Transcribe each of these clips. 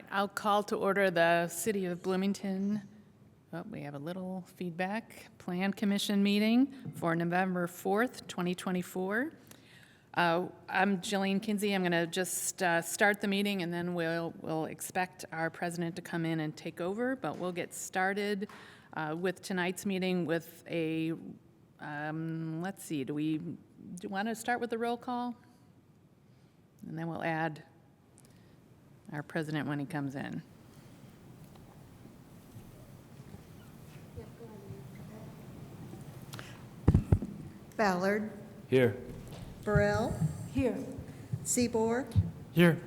right, I'll call to order the City of Bloomington. Oh, we have a little feedback. Plan Commission meeting for November 4th, 2024. I'm Jillian Kinsey. I'm going to just start the meeting, and then we'll expect our president to come in and take over. But we'll get started with tonight's meeting with a, let's see, do you want to start with the roll call? And then we'll add our president when he comes in. Ballard. Here. Burrell. Here. Seaboard. Here.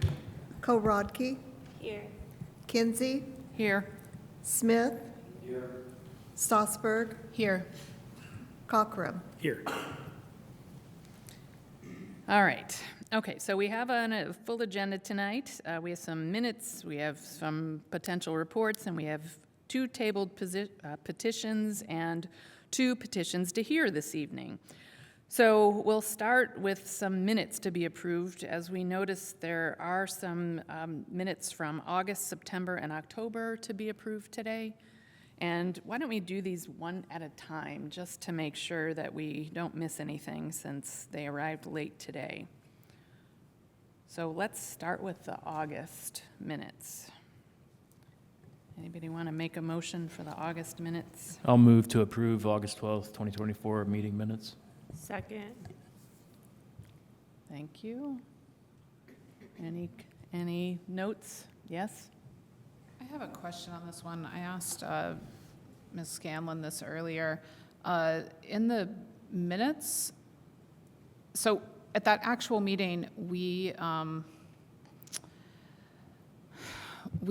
Korodke. Here. Kinsey. Here. Smith. Here. Stossberg. Here. Cockrum. Here. All right. Okay, so we have a full agenda tonight. We have some minutes, we have some potential reports, and we have two tabled petitions and two petitions to hear this evening. So we'll start with some minutes to be approved. As we noticed, there are some minutes from August, September, and October to be approved today. And why don't we do these one at a time, just to make sure that we don't miss anything since they arrived late today. So let's start with the August minutes. Anybody want to make a motion for the August minutes? I'll move to approve August 12th, 2024 meeting minutes. Second. Thank you. Any notes? Yes? I have a question on this one. I asked Ms. Scanlon this earlier. In the minutes, so at that actual meeting, we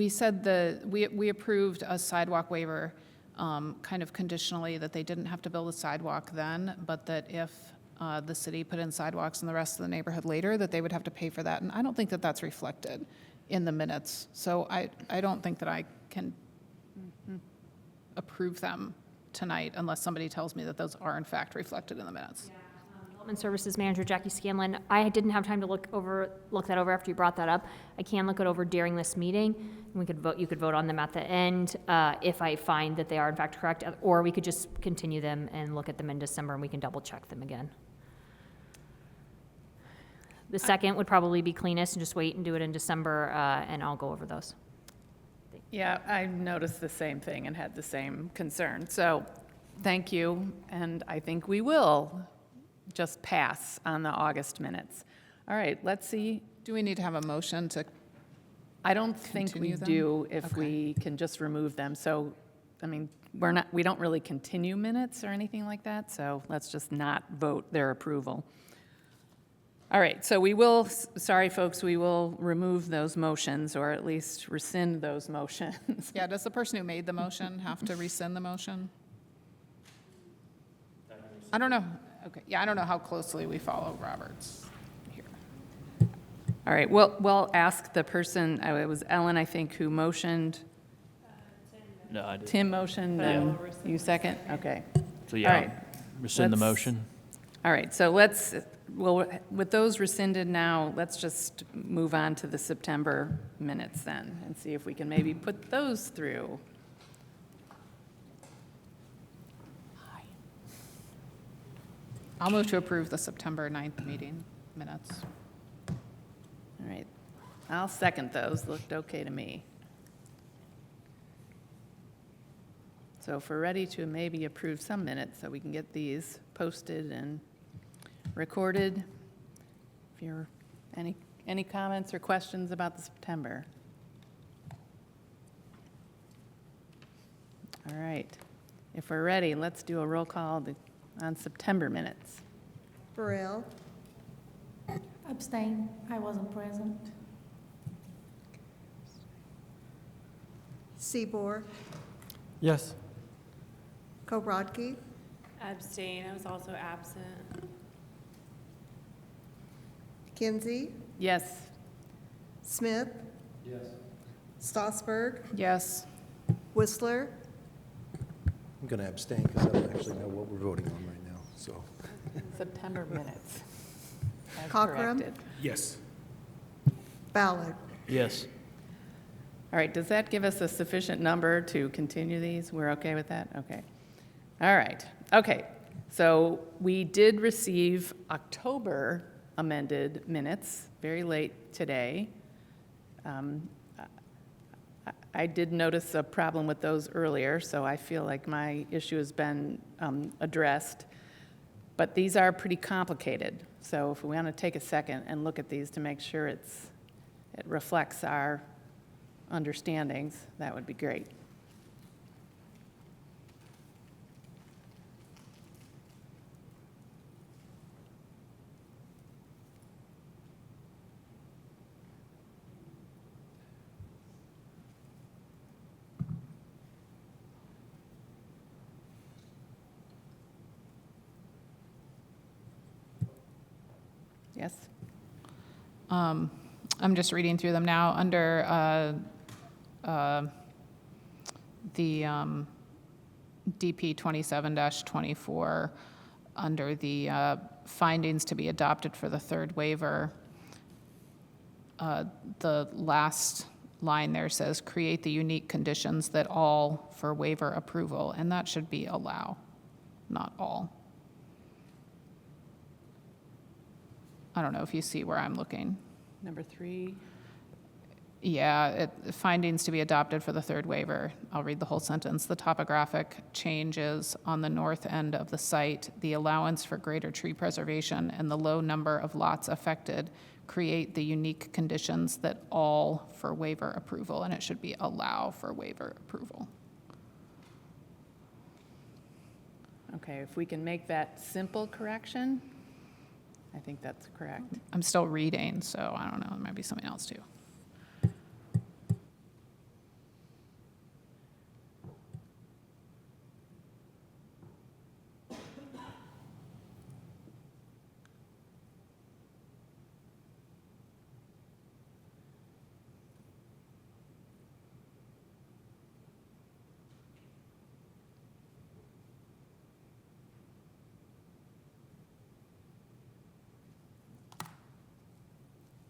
said we approved a sidewalk waiver kind of conditionally, that they didn't have to build a sidewalk then, but that if the city put in sidewalks in the rest of the neighborhood later, that they would have to pay for that. And I don't think that that's reflected in the minutes. So I don't think that I can approve them tonight unless somebody tells me that those are in fact reflected in the minutes. Yeah. Development Services Manager Jackie Scanlon. I didn't have time to look that over after you brought that up. I can look it over during this meeting. And we could vote. You could vote on them at the end if I find that they are in fact correct, or we could just continue them and look at them in December, and we can double check them again. The second would probably be cleanest, and just wait and do it in December, and I'll go over those. Yeah, I noticed the same thing and had the same concern. So thank you, and I think we will just pass on the August minutes. All right, let's see. Do we need to have a motion to? I don't think we Continue them? do if Okay. we can just remove them. So, I mean, we don't really continue minutes or anything like that, so let's just not vote their approval. All right, so we will, sorry folks, we will remove those motions, or at least rescind those motions. Yeah, does the person who made the motion have to rescind the motion? I don't know. Okay, yeah, I don't know how closely we follow Roberts here. All right, we'll ask the person, it was Ellen, I think, who motioned. No, I didn't. Tim motioned, and you second? Okay. So All yeah, right. rescind the Let's- motion. All right, so with those rescinded now, let's just move on to the September minutes then, and see if we can maybe put those through. I'll move to approve the September 9th meeting minutes. All right, I'll second those, looked okay to me. So if we're ready to maybe approve some minutes, so we can get these posted and recorded. If you're, any comments or questions about the September? All right, if we're ready, let's do a roll call on September minutes. Burrell. Abstain. I wasn't present. Seaboard. Yes. Korodke. Abstain. I was also absent. Kinsey. Yes. Smith. Yes. Stossberg. Yes. Whistler. I'm going to abstain because I don't actually know what we're voting on right now, so. September minutes. As Cockrum? corrected. Yes. Ballard. Yes. All right, does that give us a sufficient number to continue these? We're okay with that? Okay. All right, okay. So we did receive October amended minutes very late today. I did notice a problem with those earlier, so I feel like my issue has been addressed. But these are pretty complicated, so if we want to take a second and look at these to make sure it reflects our understandings, that would be great. Yes? I'm just reading through them now. Under the DP 27-24, under the findings to be adopted for the third waiver, the last line there says, create the unique conditions that all for waiver approval, and that should be allow, not all. I don't know if you see where I'm looking. Number 3, Yeah, findings to be adopted for the third waiver. I'll read the whole sentence. The topographic changes on the north end of the site, the allowance for greater tree preservation, and the low number of lots affected create the unique conditions that all for waiver approval, and it should be allow for waiver approval. okay, if we can make that simple correction, I think that's correct. I'm still reading, so I don't know, there might be something else too.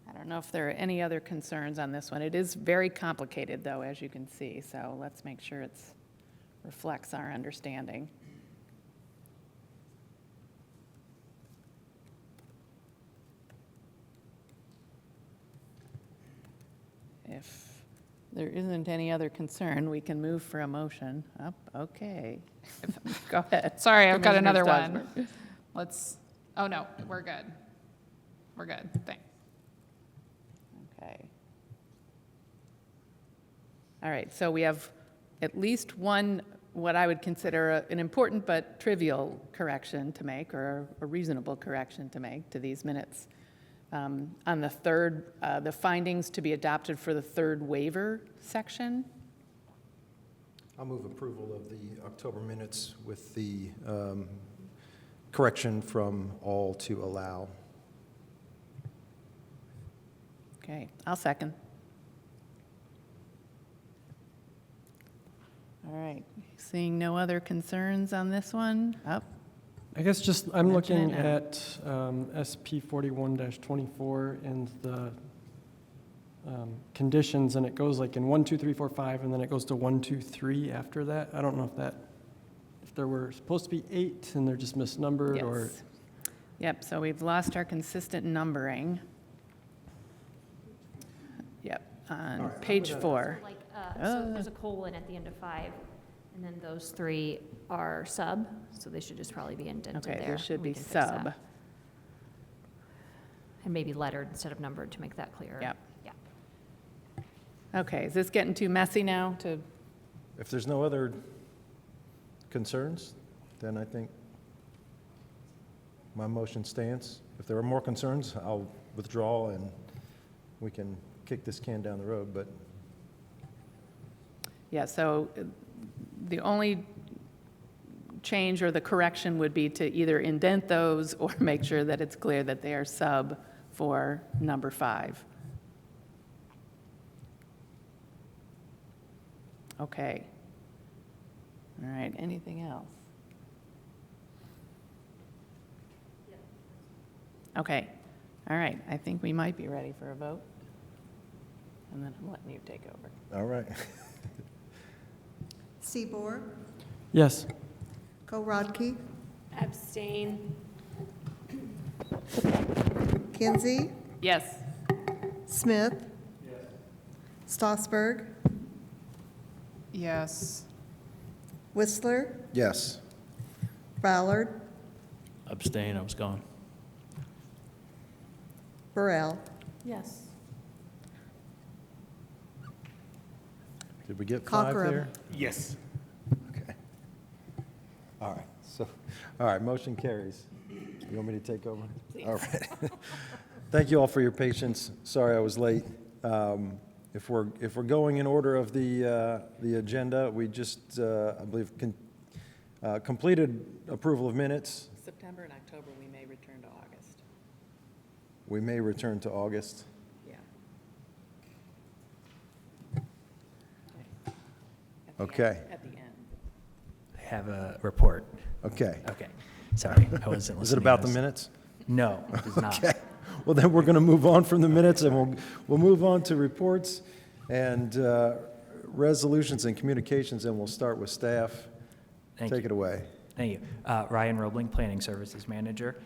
I don't know if there are any other concerns on this one. It is very complicated, though, as you can see, so let's make sure it reflects our understanding. If there isn't any other concern, we can move for a motion. Oh, okay. Go ahead. Sorry, I've got Commissioner another one. Strasburg. Let's, oh no, we're good. We're good, thanks. Okay. All right, so we have at least one, what I would consider an important but trivial correction to make, or a reasonable correction to make to these minutes. On the third, the findings to be adopted for the third waiver section. I'll move approval of the October minutes with the correction from all to allow. Okay, I'll second. All right, seeing no other concerns on this one? Up. I guess just, I'm Mention looking it now. at SP 41-24 and the conditions, and it goes like in 1, 2, 3, 4, 5, and then it goes to 1, 2, 3 after that. I don't know if there were supposed to be 8 and they're just misnumbered, or. Yes. Yep, so we've lost our consistent numbering. Yep, on All right, page I'm gonna- 4. Like, so there's a colon at the end of 5, and then those 3 are sub, so they should just probably be indented there. Okay, there should and we be can fix that. sub. And maybe lettered instead of numbered to make that clearer. Yep. Yeah. Okay, is this getting too messy now to, If there's no other concerns, then I think my motion stands. If there are more concerns, I'll withdraw and we can kick this can down the road, but yeah, so the only change or the correction would be to either indent those or make sure that it's clear that they are sub for number 5. Okay. All right, anything else? Okay, all right, I think we might be ready for a vote. and then I'm letting you take over. All right. Seaboard, Yes. Korodke, Abstain. Kinsey, Yes. Smith. Stossberg, Yes. Whistler, Yes. Ballard, Abstain, I was gone. Burrell. Yes. Did we get 5 Cockrem. there? Yes. Okay. All right, all right, motion carries. You want me to take over? All right. Thank you all for your patience. Sorry I was late. If we're going in order of the agenda, we just, I believe, completed approval of minutes. September and October, we may return to August. We may return to August. Yeah. Okay. At the end. Have a report. Okay. Okay, sorry, I wasn't listening. Is it about the This- minutes? No, it is not. Okay. Well, then we're going to move on from the minutes, and we'll move on to reports and resolutions and communications, and we'll start with staff. Thank Take you. it away. Thank you. Ryan Roebling, Planning Services Manager.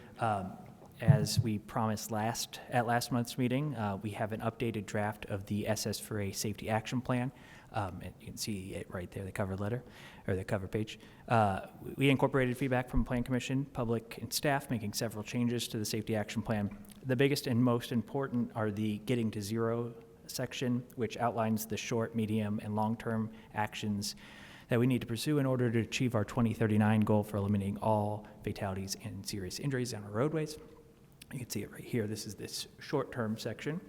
As we promised at last month's meeting, we have an updated draft of the SS4A Safety Action Plan. And you can see it right there, the cover letter, or the cover page. We incorporated feedback from Plan Commission, public, and staff, making several changes to the Safety Action Plan. The biggest and most important are the Getting to Zero section, which outlines the short, medium, and long-term actions that we need to pursue in order to achieve our 2039 goal for eliminating all fatalities and serious injuries on our roadways. You can see it right here. This is this short-term section.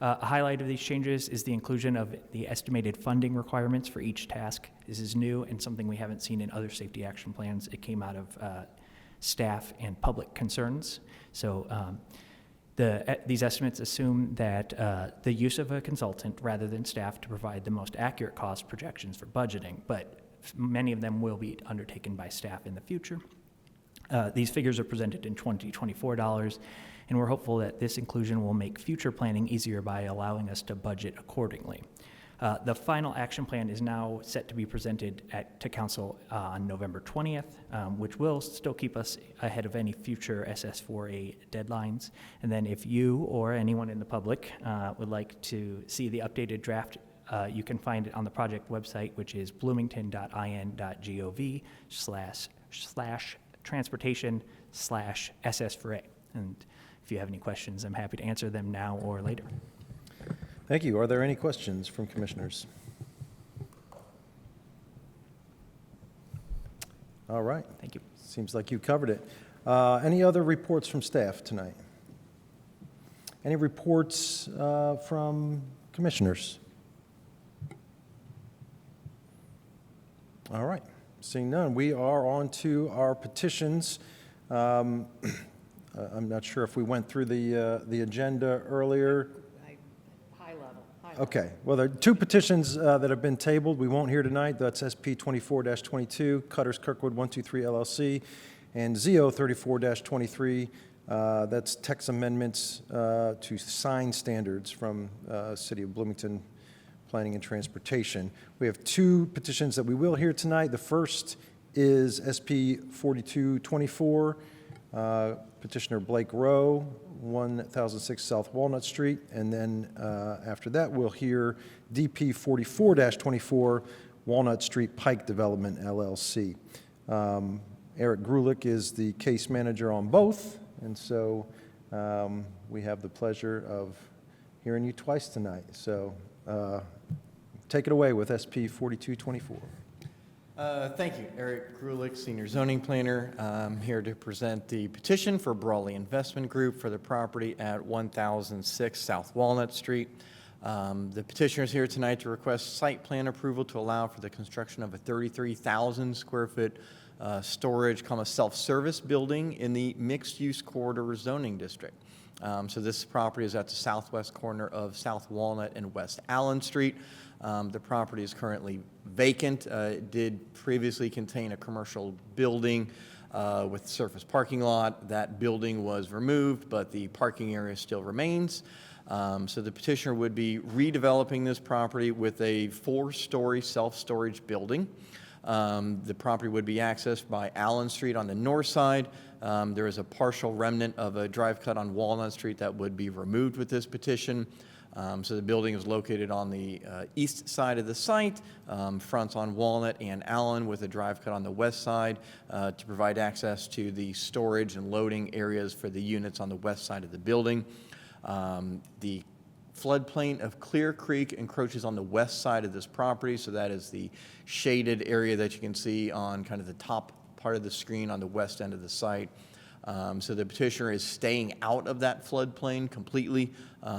A highlight of these changes is the inclusion of the estimated funding requirements for each task. This is new and something we haven't seen in other safety action plans. It came out of staff and public concerns. So these estimates assume that the use of a consultant rather than staff to provide the most accurate cost projections for budgeting, but many of them will be undertaken by staff in the future. These figures are presented in 2024 dollars, and we're hopeful that this inclusion will make future planning easier by allowing us to budget accordingly. The final action plan is now set to be presented to Council on November 20th, which will still keep us ahead of any future SS4A deadlines. And then if you or anyone in the public would like to see the updated draft, you can find it on the project website, which is bloomington.in.gov/transportation/SS4A. And if you have any questions, I'm happy to answer them now or later. Thank you. Are there any questions from commissioners? All right. Thank you. Seems like you covered it. Any other reports from staff tonight? Any reports from commissioners? All right. Seeing none, we are on to our petitions. I'm not sure if we went through the agenda earlier. High level. Okay, well, there are 2 petitions that have been tabled. We won't hear tonight. That's SP 24-22, Cutters Kirkwood 123 LLC, and ZO 34-23. That's text amendments to sign standards from City of Bloomington Planning and Transportation. We have 2 petitions that we will hear tonight. The first is SP 4224, petitioner Blake Rowe, 1006 South Walnut Street. And then after that, we'll hear DP 44-24, Walnut Street Pike Development, LLC. Eric Grulich is the case manager on both, and so we have the pleasure of hearing you twice tonight. So take it away with SP 4224. Thank you. Eric Grulich, Senior Zoning Planner. I'm here to present the petition for Brawley Investment Group for the property at 1006 South Walnut Street. The petitioner is here tonight to request site plan approval to allow for the construction of a 33,000 square foot storage, self-service building in the mixed-use corridor zoning district. So this property is at the southwest corner of South Walnut and West Allen Street. The property is currently vacant. It did previously contain a commercial building with surface parking lot. That building was removed, but the parking area still remains. So the petitioner would be redeveloping this property with a 4-story self-storage building. The property would be accessed by Allen Street on the north side. There is a partial remnant of a drive cut on Walnut Street that would be removed with this petition. So the building is located on the east side of the site, fronts on Walnut and Allen, with a drive cut on the west side to provide access to the storage and loading areas for the units on the west side of the building. The floodplain of Clear Creek encroaches on the west side of this property, so that is the shaded area that you can see on kind of the top part of the screen on the west end of the site. So the petitioner is staying out of that floodplain completely.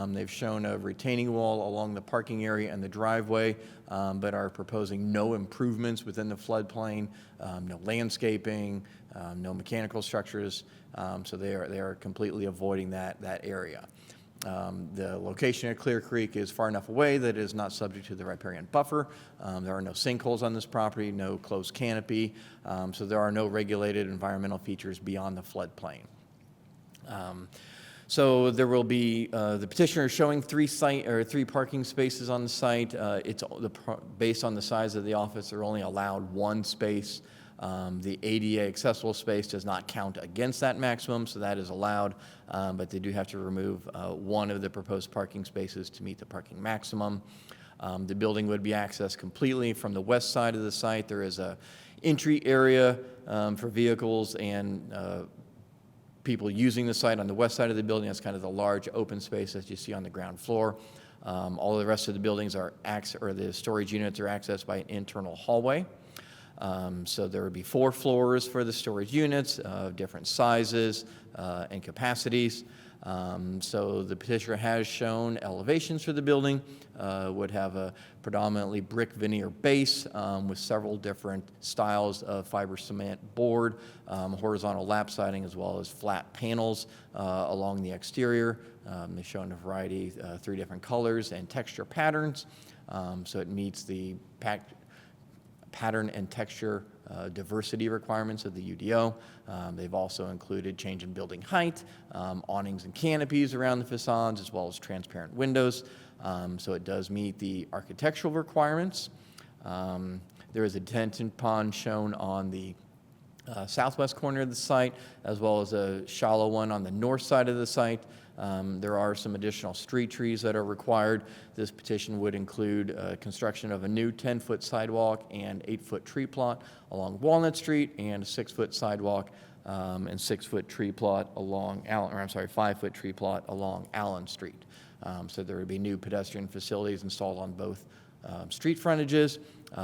They've shown a retaining wall along the parking area and the driveway, but are proposing no improvements within the floodplain, no landscaping, no mechanical structures. So they are completely avoiding that area. The location at Clear Creek is far enough away that it is not subject to the riparian buffer. There are no sinkholes on this property, no closed canopy, so there are no regulated environmental features beyond the floodplain. So there will be, the petitioner is showing 3 parking spaces on the site. Based on the size of the office, they're only allowed 1 space. The ADA accessible space does not count against that maximum, so that is allowed, but they do have to remove 1 of the proposed parking spaces to meet the parking maximum. The building would be accessed completely from the west side of the site. There is a entry area for vehicles and people using the site on the west side of the building. That's kind of the large open space that you see on the ground floor. All of the rest of the buildings the storage units are accessed by an internal hallway. So there would be 4 floors for the storage units of different sizes and capacities. So the petitioner has shown elevations for the building, would have a predominantly brick veneer base with several different styles of fiber cement board, horizontal lap siding, as well as flat panels along the exterior. They've shown a variety, 3 different colors and texture patterns. So it meets the pattern and texture diversity requirements of the UDO. They've also included change in building height, awnings and canopies around the facades, as well as transparent windows. So it does meet the architectural requirements. There is a detention pond shown on the southwest corner of the site, as well as a shallow one on the north side of the site. There are some additional street trees that are required. This petition would include construction of a new 10-foot sidewalk and 8-foot tree plot along Walnut Street, and a 6-foot sidewalk and 6-foot tree plot along 5-foot tree plot along Allen Street. So there would be new pedestrian facilities installed on both street frontages.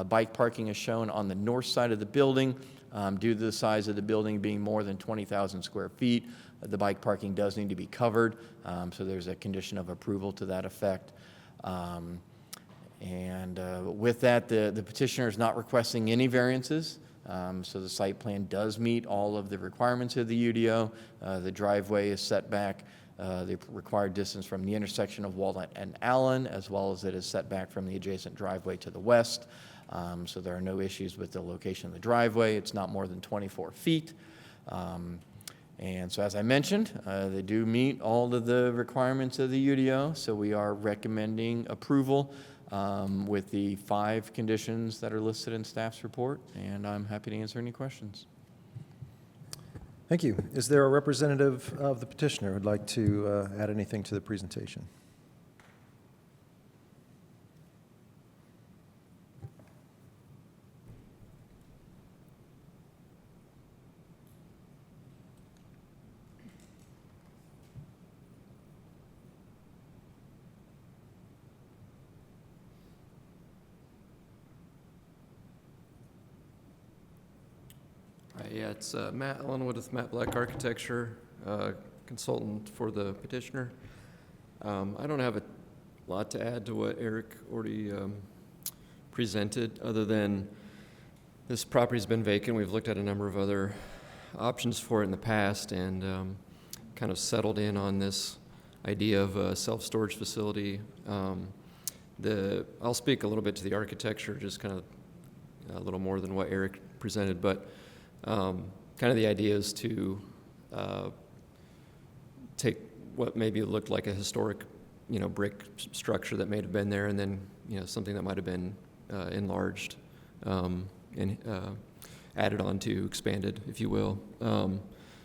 Bike parking is shown on the north side of the building. Due to the size of the building being more than 20,000 square feet, the bike parking does need to be covered, so there's a condition of approval to that effect. With that, the petitioner is not requesting any variances, so the site plan does meet all of the requirements of the UDO. The driveway is set back the required distance from the intersection of Walnut and Allen, as well as it is set back from the adjacent driveway to the west. So there are no issues with the location of the driveway. It's not more than 24 feet. And so as I mentioned, they do meet all of the requirements of the UDO, so we are recommending approval with the 5 conditions that are listed in staff's report, and I'm happy to answer any questions. Thank you. Is there a representative of the petitioner who would like to add anything to the presentation? Yeah, it's Matt Ellenwood with Matt Black Architecture, consultant for the petitioner. I don't have a lot to add to what Eric already presented, other than this property's been vacant. We've looked at a number of other options for it in the past, and kind of settled in on this idea of a self-storage facility. I'll speak a little bit to the architecture, just kind of a little more than what Eric presented, but kind of the idea is to take what maybe looked like a historic brick structure that may have been there, and then, something that might have been enlarged and added on to, expanded, if you will.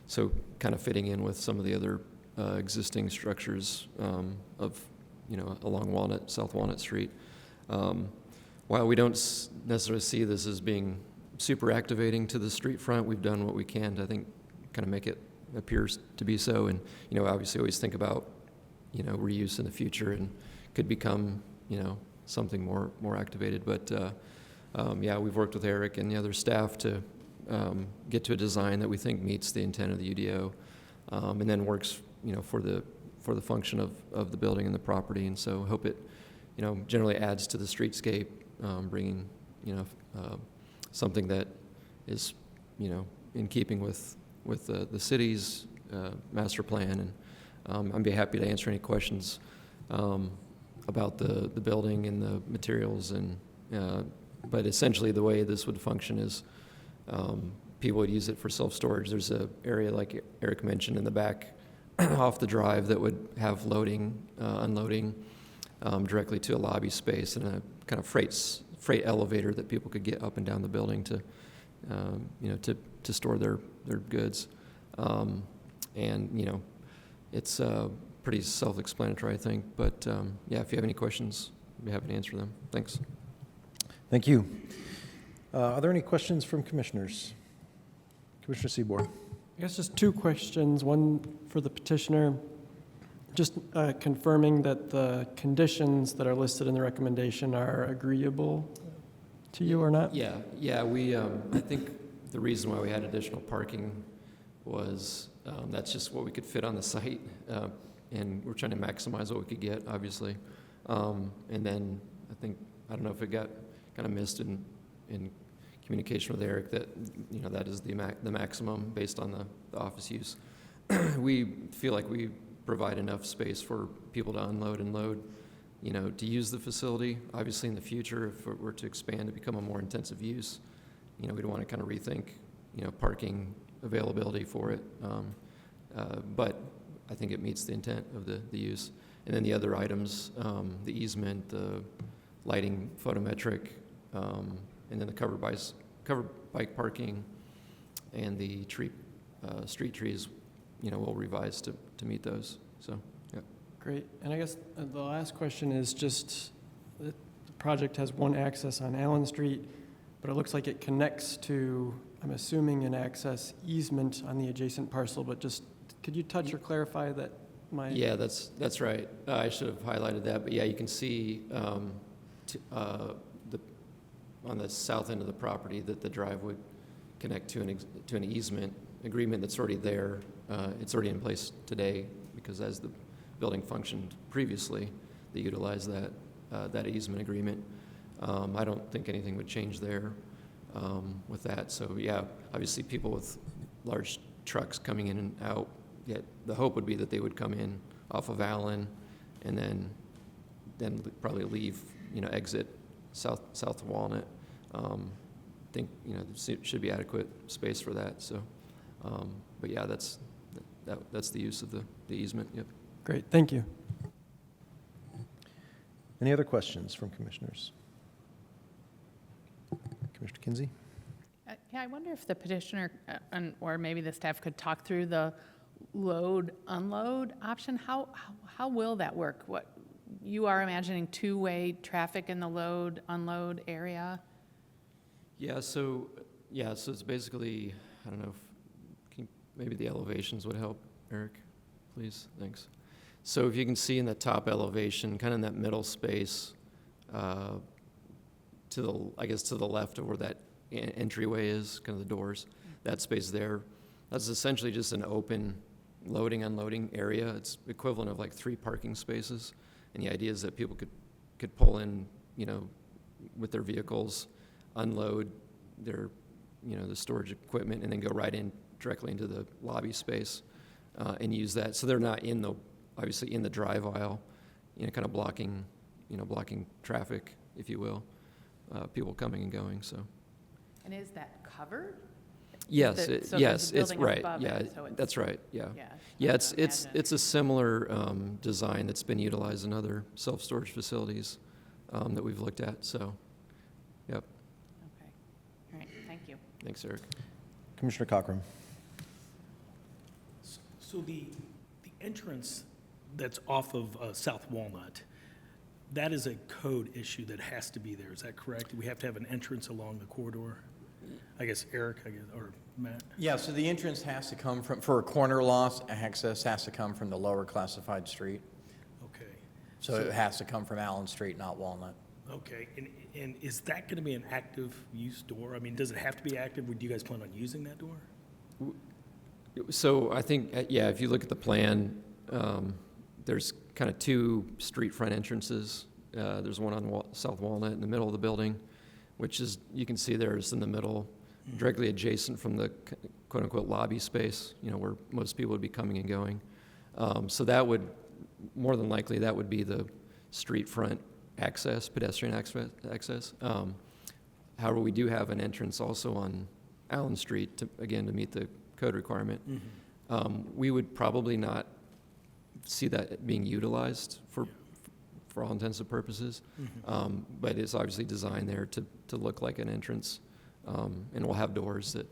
So kind of fitting in with some of the other existing structures along South Walnut Street. While we don't necessarily see this as being super activating to the street front, we've done what we can to, I think, kind of make it appears to be so. And, obviously always think about, reuse in the future and could become, something more activated. But, yeah, we've worked with Eric and the other staff to get to a design that we think meets the intent of the UDO, and then works, for the function of the building and the property. And so hope it, generally adds to the streetscape, bringing, something that is, in keeping with the city's master plan. And I'd be happy to answer any questions about the building and the materials. And but essentially the way this would function is people would use it for self-storage. There's an area, like Eric mentioned, in the back off the drive that would have loading, unloading directly to a lobby space, and a kind of freight elevator that people could get up and down the building to, to store their goods. And, it's pretty self-explanatory, I think. But, yeah, if you have any questions, I'd be happy to answer them. Thanks. Thank you. Are there any questions from commissioners? Commissioner Seaborn. I guess just two questions, one for the petitioner. Just confirming that the conditions that are listed in the recommendation are agreeable to you or not? Yeah, we, I think the reason why we had additional parking was that's just what we could fit on the site, and we're trying to maximize what we could get, obviously. And then I don't know if it got kind of missed in communication with Eric that, that is the maximum based on the office use. We feel like we provide enough space for people to unload and load, to use the facility. Obviously, in the future, if it were to expand to become a more intensive use, we'd want to kind of rethink, parking availability for it. But I think it meets the intent of the use. And then the other items, the easement, the lighting, photometric, and then the covered bike parking, and the street trees, we'll revise to meet those. So, yeah. Great. And I guess the last question is just, the project has one access on Allen Street, but it looks like it connects to, I'm assuming, an access easement on the adjacent parcel, but just, could you touch or clarify that? Yeah, that's right. I should have highlighted that, but yeah, you can see on the south end of the property that the drive would connect to an easement agreement that's already there. It's already in place today, because as the building functioned previously, they utilized that easement agreement. I don't think anything would change there with that. So yeah, obviously people with large trucks coming in and out, yet the hope would be that they would come in off of Allen and then probably leave, exit south Walnut. I think, there should be adequate space for that. So, but yeah, that's the use of the easement. Yep. Great, thank you. Any other questions from commissioners? Commissioner Kinsey? Yeah, I wonder if the petitioner or maybe the staff could talk through the load unload option. How will that work? What you are imagining two-way traffic in the load unload area? So it's basically, I don't know if maybe the elevations would help, Eric, please. Thanks. So if you can see in the top elevation, kind of in that middle space, to the left of where that entryway is, kind of the doors, that space there, that's essentially just an open loading, unloading area. It's equivalent of like 3 parking spaces. And the idea is that people could pull in, with their vehicles, unload their, the storage equipment, and then go right in directly into the lobby space and use that. So they're not obviously in the drive aisle, kind of blocking traffic, if you will, people coming and going. So. And is that covered? Yes, So yes, there's a it's building right, above yeah, it, so it's- that's right, yeah. Yeah. Yeah, hard to it's imagine. a similar design that's been utilized in other self-storage facilities that we've looked at, so, yep. Okay, all right, thank you. Thanks, Eric. Commissioner Cochran. So the entrance that's off of South Walnut, that is a code issue that has to be there, is that correct? We have to have an entrance along the corridor? I guess Eric, or Matt? Yeah, so the entrance has to come from, for a corner loss, access has to come from the lower classified street. Okay. So it has to come from Allen Street, not Walnut. Okay, and is that going to be an active use door? I mean, does it have to be active? Do you guys plan on using that door? So I think, yeah, if you look at the plan, there's kind of two street front entrances. There's one on South Walnut in the middle of the building, which is, you can see there is in the middle, directly adjacent from the quote-unquote lobby space, you know, where most people would be coming and going. So that would, more than likely, that would be the street front access, pedestrian access. However, we do have an entrance also on Allen Street, to, again, to meet the code requirement. We would probably not see that being utilized for all intents and purposes, but it's obviously designed there to look like an entrance, and we'll have doors that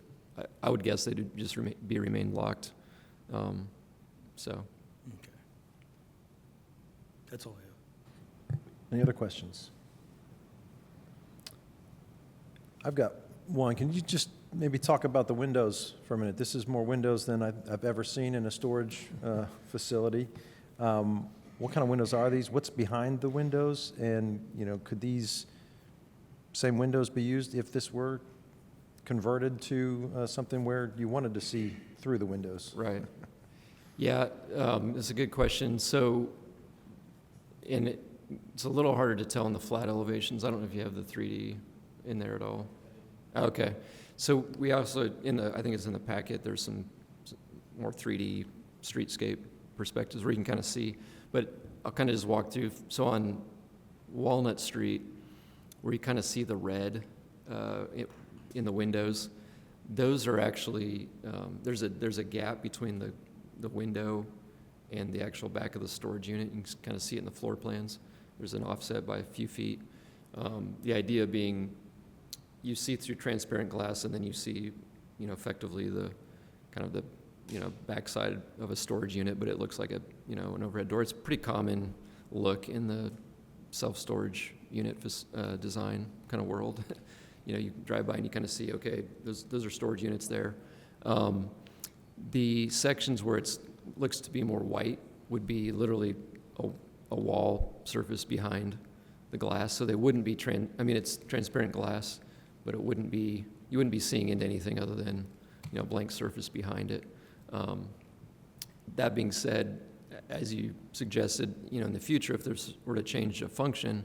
I would guess they'd just remain locked. So. Okay. That's all I have. Any other questions? I've got one. Can you just maybe talk about the windows for a minute? This is more windows than I've ever seen in a storage facility. What kind of windows are these? What's behind the windows? And, you know, could these same windows be used if this were converted to something where you wanted to see through the windows? Right. Yeah, it's a good question. So, and it's a little harder to tell in the flat elevations. I don't know if you have the 3D in there at all. Okay. So we also, I think it's in the packet, there's some more 3D streetscape perspectives where you can kind of see, but I'll kind of just walk through. So on Walnut Street, where you kind of see the red in the windows, those are actually, there's a gap between the window and the actual back of the storage unit. You can kind of see it in the floor plans. There's an offset by a few feet. The idea being you see through transparent glass, and then you see, you know, effectively the kind of the, you know, backside of a storage unit, but it looks like a, you know, an overhead door. It's a pretty common look in the self-storage unit design kind of world. You know, you drive by and you kind of see, okay, those are storage units there. The sections where it looks to be more white would be literally a wall surface behind the glass, so they wouldn't be I mean, it's transparent glass, but it wouldn't be, you wouldn't be seeing into anything other than, you know, blank surface behind it. That being said, as you suggested, you know, in the future, if there's were to change a function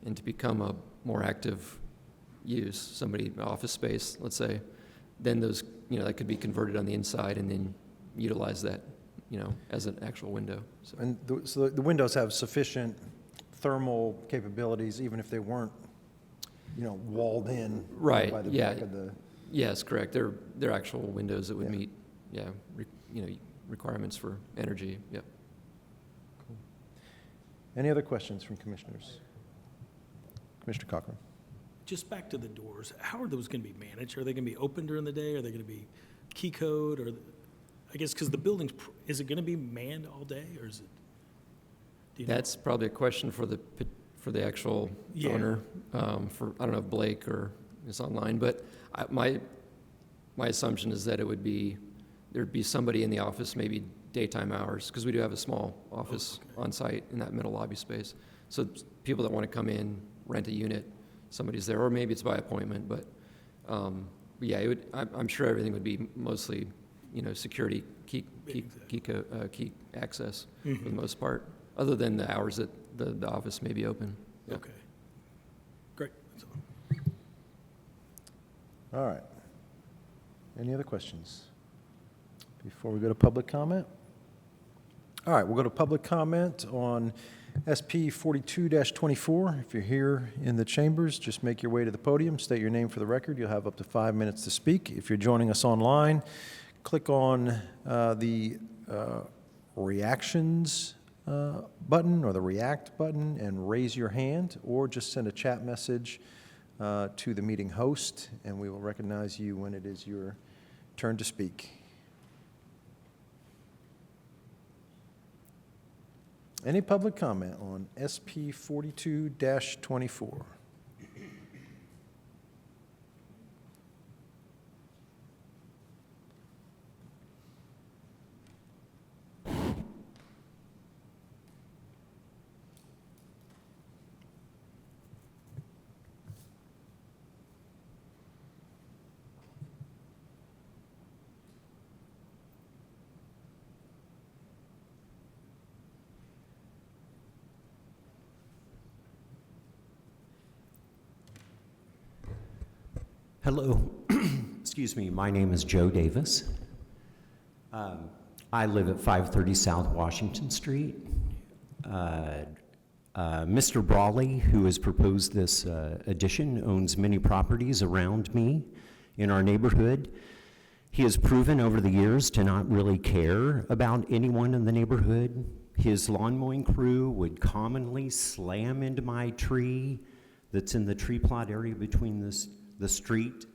and to become a more active use, somebody office space, let's say, then those, you know, that could be converted on the inside and then utilize that, you know, as an actual window. So. And so the windows have sufficient thermal capabilities, even if they weren't, you know, walled in Right, by the yeah. back of the... Yes, correct. They're actual windows that would meet, yeah, you know, requirements for energy. Yep. Cool. Any other questions from commissioners? Commissioner Cochran. Just back to the doors, how are those going to be managed? Are they going to be open during the day? Are they going to be key code? Or, I guess, because the building's, is it going to be manned all day, or is it? Do you know? That's probably a question for the actual owner. For, I don't know if Blake or is online, but my assumption is that it would be, there'd be somebody in the office, maybe daytime hours, because we do have a small office on site in that middle lobby space. So people that want to come in, rent a unit, somebody's there, or maybe it's by appointment, but yeah, it would, I'm sure everything would be mostly, you know, security, key access for the most part, other than the hours that the office may be open. Yeah. Okay. Great. That's all. All right. Any other questions before we go to public comment? All right, we'll go to public comment on SP 42-24. If you're here in the chambers, just make your way to the podium, state your name for the record. You'll have up to 5 minutes to speak. If you're joining us online, click on the reactions button or the react button and raise your hand, or just send a chat message to the meeting host, and we will recognize you when it is your turn to speak. Any public comment on SP 42-24? Hello. Excuse me. My name is Joe Davis. I live at 530 South Washington Street. Mr. Brawley, who has proposed this addition, owns many properties around me in our neighborhood. He has proven over the years to not really care about anyone in the neighborhood. His lawn mowing crew would commonly slam into my tree that's in the tree plot area between the street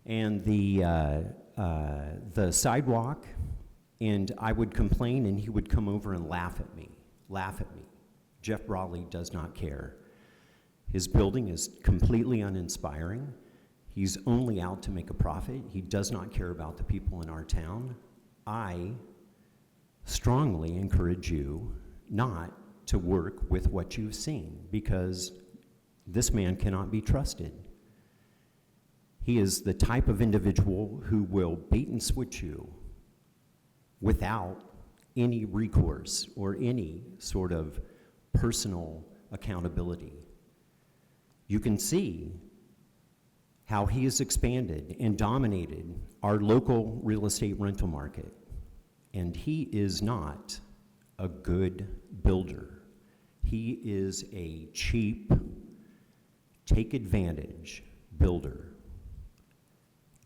and the sidewalk, and I would complain, and he would come over and laugh at me. Jeff Brawley does not care. His building is completely uninspiring. He's only out to make a profit. He does not care about the people in our town. I strongly encourage you not to work with what you've seen, because this man cannot be trusted. He is the type of individual who will bait and switch you without any recourse or any sort of personal accountability. You can see how he has expanded and dominated our local real estate rental market, and he is not a good builder. He is a cheap, take advantage builder.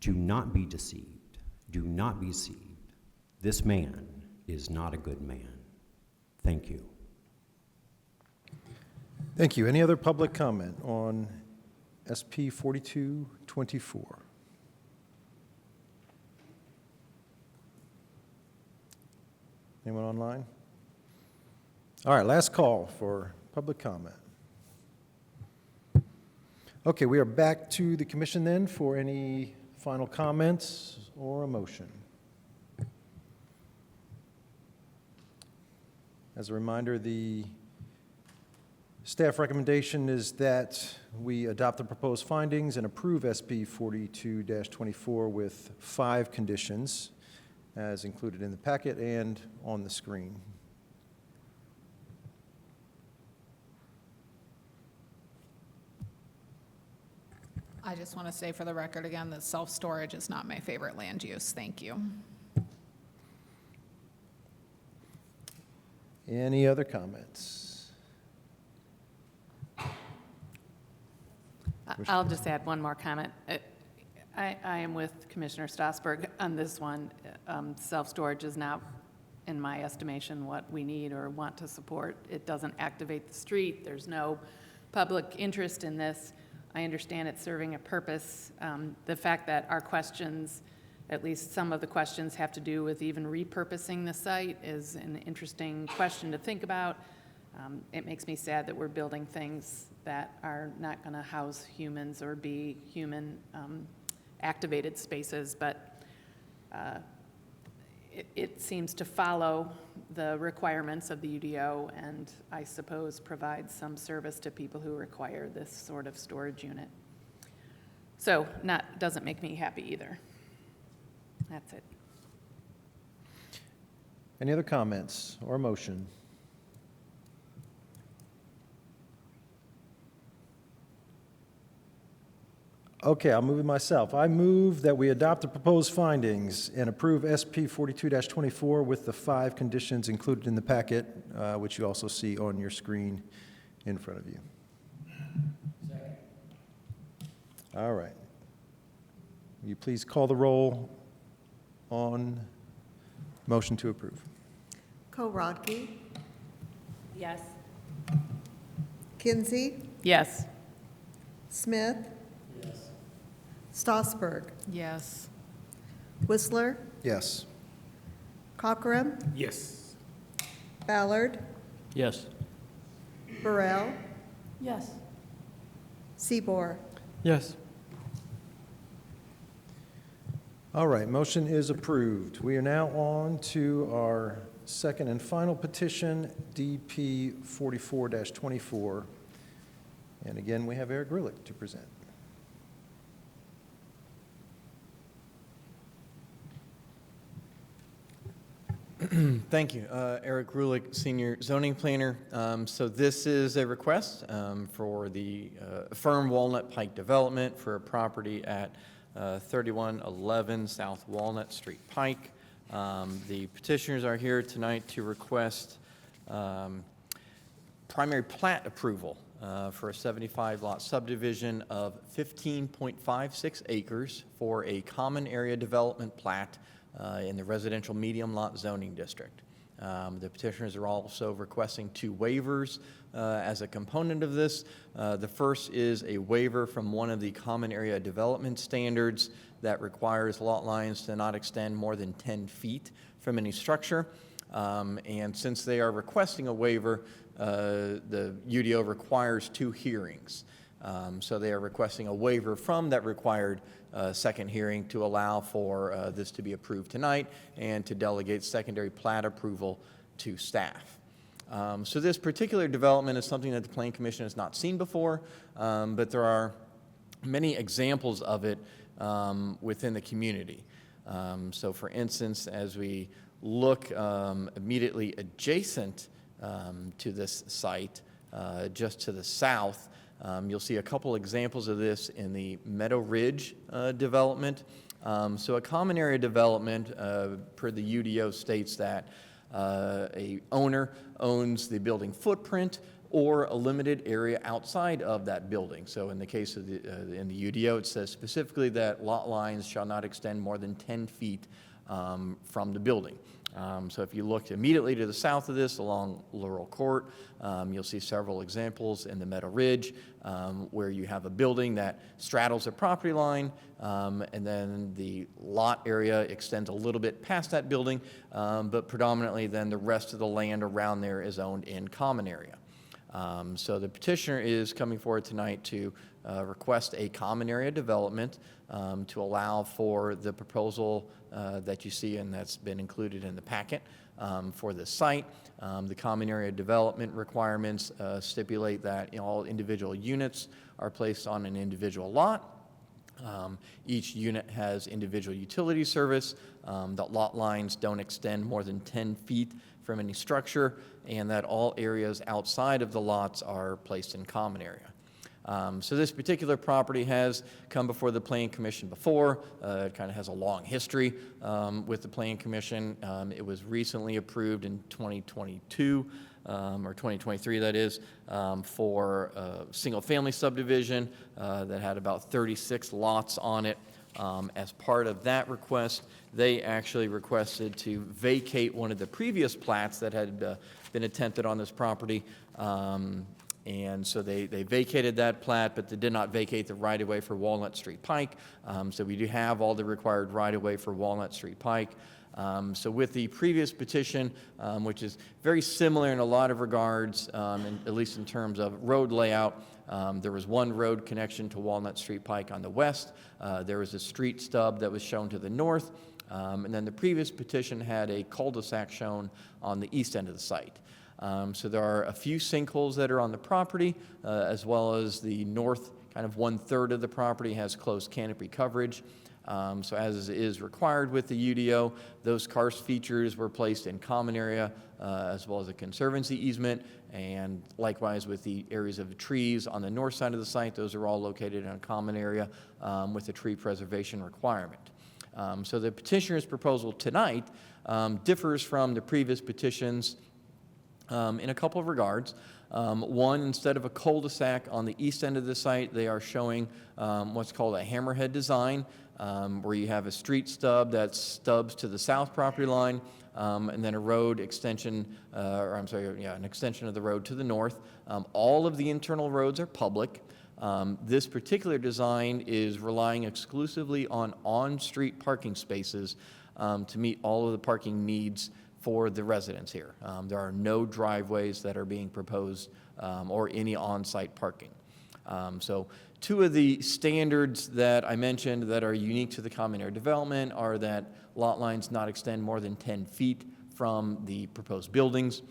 Do not be deceived. Do not be deceived. This man is not a good man. Thank you. Thank you. Any other public comment on SP 42-24? Anyone online? All right, last call for public comment. Okay, we are back to the commission then for any final comments or a motion. As a reminder, the staff recommendation is that we adopt the proposed findings and approve SB 42-24 with 5 conditions as included in the packet and on the screen. I just want to say for the record again that self-storage is not my favorite land use. Thank you. Any other comments? I'll just add one more comment. I am with Commissioner Strasburg on this one. Self-storage is not, in my estimation, what we need or want to support. It doesn't activate the street. There's no public interest in this. I understand it's serving a purpose. The fact that our questions, at least some of the questions, have to do with even repurposing the site is an interesting question to think about. It makes me sad that we're building things that are not going to house humans or be human activated spaces, but it seems to follow the requirements of the UDO and I suppose provide some service to people who require this sort of storage unit. So doesn't make me happy either. That's it. Any other comments or motion? Okay, I'll move it myself. I move that we adopt the proposed findings and approve SP 42-24 with the 5 conditions included in the packet, which you also see on your screen in front of you. All right. Will you please call the roll on motion to approve? Korodke, Yes. Kinsey, Yes. Smith. Stossberg, Yes. Whistler, Yes. Cockrem, Yes. Ballard, Yes. Burrell, Yes. Seaboard. Yes. All right, motion is approved. We are now on to our second and final petition, DP 44-24. And again, we have Eric Grulich to present. Thank you. Eric Grulich, Senior Zoning Planner. So this is a request for the Firm Walnut Pike Development for a property at 3111 South Walnut Street Pike. The petitioners are here tonight to request primary plat approval for a 75-lot subdivision of 15.56 acres for a common area development plat in the residential medium lot zoning district. The petitioners are also requesting 2 waivers as a component of this. The first is a waiver from one of the common area development standards that requires lot lines to not extend more than 10 feet from any structure. And since they are requesting a waiver, the UDO requires 2 hearings. So they are requesting a waiver from that required second hearing to allow for this to be approved tonight and to delegate secondary plat approval to staff. So this particular development is something that the Planning Commission has not seen before, but there are many examples of it within the community. So for instance, as we look immediately adjacent to this site, just to the south, you'll see a couple examples of this in the Meadow Ridge development. So a common area development, per the UDO, states that a owner owns the building footprint or a limited area outside of that building. So in the case of in the UDO, it says specifically that lot lines shall not extend more than 10 feet from the building. So if you look immediately to the south of this along Laurel Court, you'll see several examples in the Meadow Ridge where you have a building that straddles a property line, and then the lot area extends a little bit past that building, but predominantly then the rest of the land around there is owned in common area. So the petitioner is coming forward tonight to request a common area development to allow for the proposal that you see and that's been included in the packet for this site. The common area development requirements stipulate that all individual units are placed on an individual lot. Each unit has individual utility service, that lot lines don't extend more than 10 feet from any structure, and that all areas outside of the lots are placed in common area. So this particular property has come before the Planning Commission before. It kind of has a long history with the Planning Commission. It was recently approved in 2022, or 2023 that is, for a single-family subdivision that had about 36 lots on it. As part of that request, they actually requested to vacate one of the previous plats that had been attempted on this property. And so they vacated that plat, but they did not vacate the right-of-way for Walnut Street Pike. So we do have all the required right-of-way for Walnut Street Pike. So with the previous petition, which is very similar in a lot of regards, at least in terms of road layout, there was one road connection to Walnut Street Pike on the west. There was a street stub that was shown to the north. And then the previous petition had a cul-de-sac shown on the east end of the site. So there are a few sinkholes that are on the property, as well as the north kind of 1/3 of the property has closed canopy coverage. So as is required with the UDO, those karst features were placed in common area as well as a conservancy easement, and likewise with the areas of the trees on the north side of the site, those are all located in a common area with a tree preservation requirement. So the petitioner's proposal tonight differs from the previous petitions in a couple of regards. One, instead of a cul-de-sac on the east end of the site, they are showing what's called a hammerhead design, where you have a street stub that stubs to the south property line, and then a road extension, an extension of the road to the north. All of the internal roads are public. This particular design is relying exclusively on on-street parking spaces to meet all of the parking needs for the residents here. There are no driveways that are being proposed or any on-site parking. So two of the standards that I mentioned that are unique to the common area development are that lot lines not extend more than 10 feet from the proposed buildings.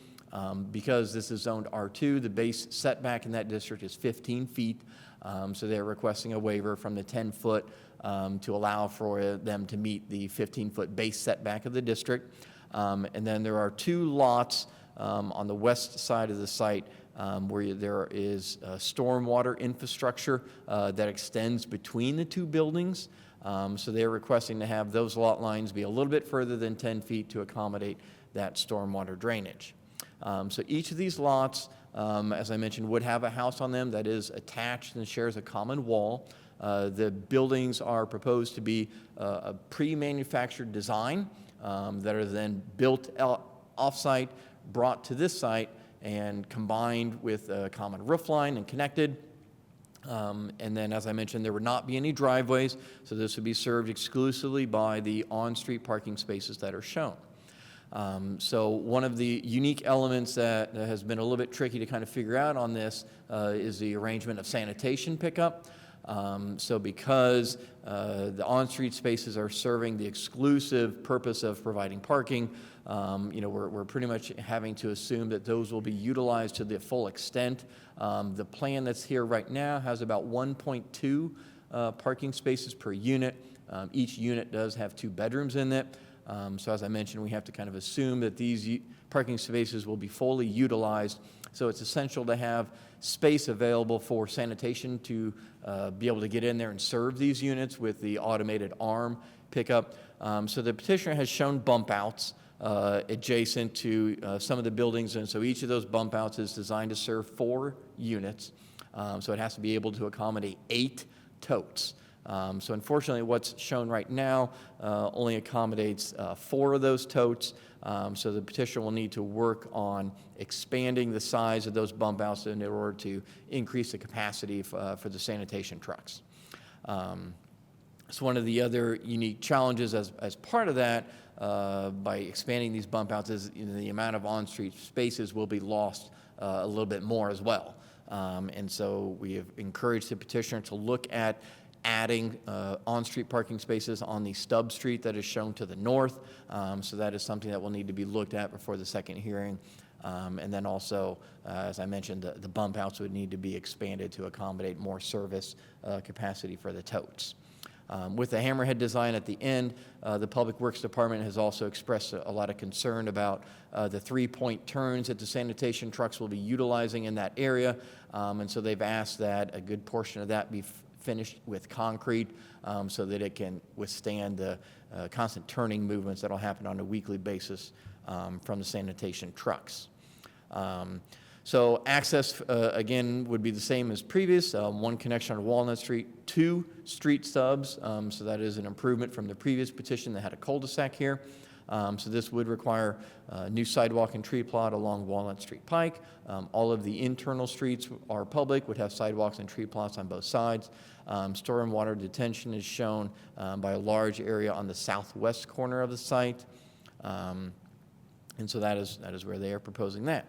Because this is zoned R2, the base setback in that district is 15 feet. So they're requesting a waiver from the 10-foot to allow for them to meet the 15-foot base setback of the district. And then there are two lots on the west side of the site where there is stormwater infrastructure that extends between the two buildings. So they're requesting to have those lot lines be a little bit further than 10 feet to accommodate that stormwater drainage. So each of these lots, as I mentioned, would have a house on them that is attached and shares a common wall. The buildings are proposed to be a pre-manufactured design that are then built off-site, brought to this site, and combined with a common roof line and connected. And then, as I mentioned, there would not be any driveways, so this would be served exclusively by the on-street parking spaces that are shown. So one of the unique elements that has been a little bit tricky to kind of figure out on this is the arrangement of sanitation pickup. So because the on-street spaces are serving the exclusive purpose of providing parking, we're pretty much having to assume that those will be utilized to the full extent. The plan that's here right now has about 1.2 parking spaces per unit. Each unit does have 2 bedrooms in it. So as I mentioned, we have to kind of assume that these parking spaces will be fully utilized. So it's essential to have space available for sanitation to be able to get in there and serve these units with the automated arm pickup. So the petitioner has shown bump outs adjacent to some of the buildings, and so each of those bump outs is designed to serve 4 units. So it has to be able to accommodate 8 totes. So unfortunately, what's shown right now only accommodates 4 of those totes. So the petitioner will need to work on expanding the size of those bump outs in order to increase the capacity for the sanitation trucks. So one of the other unique challenges as part of that, by expanding these bump outs, is the amount of on-street spaces will be lost a little bit more as well. And so we have encouraged the petitioner to look at adding on-street parking spaces on the stub street that is shown to the north. So that is something that will need to be looked at before the second hearing. And then also, as I mentioned, the bump outs would need to be expanded to accommodate more service capacity for the totes. With the hammerhead design at the end, the Public Works Department has also expressed a lot of concern about the 3-point turns that the sanitation trucks will be utilizing in that area. And so they've asked that a good portion of that be finished with concrete so that it can withstand the constant turning movements that will happen on a weekly basis from the sanitation trucks. So access, again, would be the same as previous. 1 connection on Walnut Street, 2 street stubs. So that is an improvement from the previous petition that had a cul-de-sac here. So this would require a new sidewalk and tree plot along Walnut Street Pike. All of the internal streets are public, would have sidewalks and tree plots on both sides. Stormwater detention is shown by a large area on the southwest corner of the site. And so that is where they are proposing that.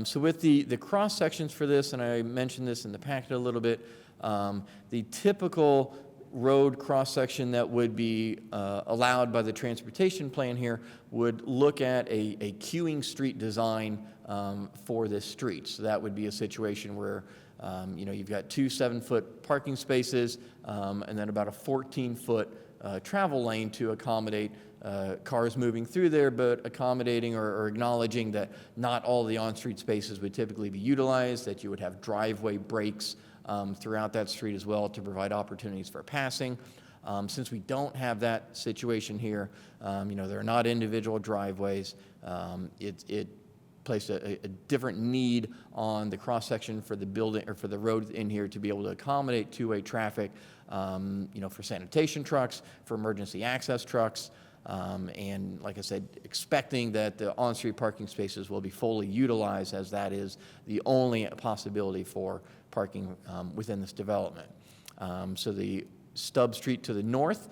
So with the cross sections for this, and I mentioned this in the packet a little bit, the typical road cross-section that would be allowed by the transportation plan here would look at a queuing street design for this street. So that would be a situation where You've got two 7-foot parking spaces, and then about a 14-foot travel lane to accommodate cars moving through there, but accommodating or acknowledging that not all the on-street spaces would typically be utilized, that you would have driveway breaks throughout that street as well to provide opportunities for passing. Since we don't have that situation here, there are not individual driveways. It placed a different need on the cross-section for the building or for the road in here to be able to accommodate two-way traffic, for sanitation trucks, for emergency access trucks, and like I said, expecting that the on-street parking spaces will be fully utilized, as that is the only possibility for parking within this development. So the stub street to the north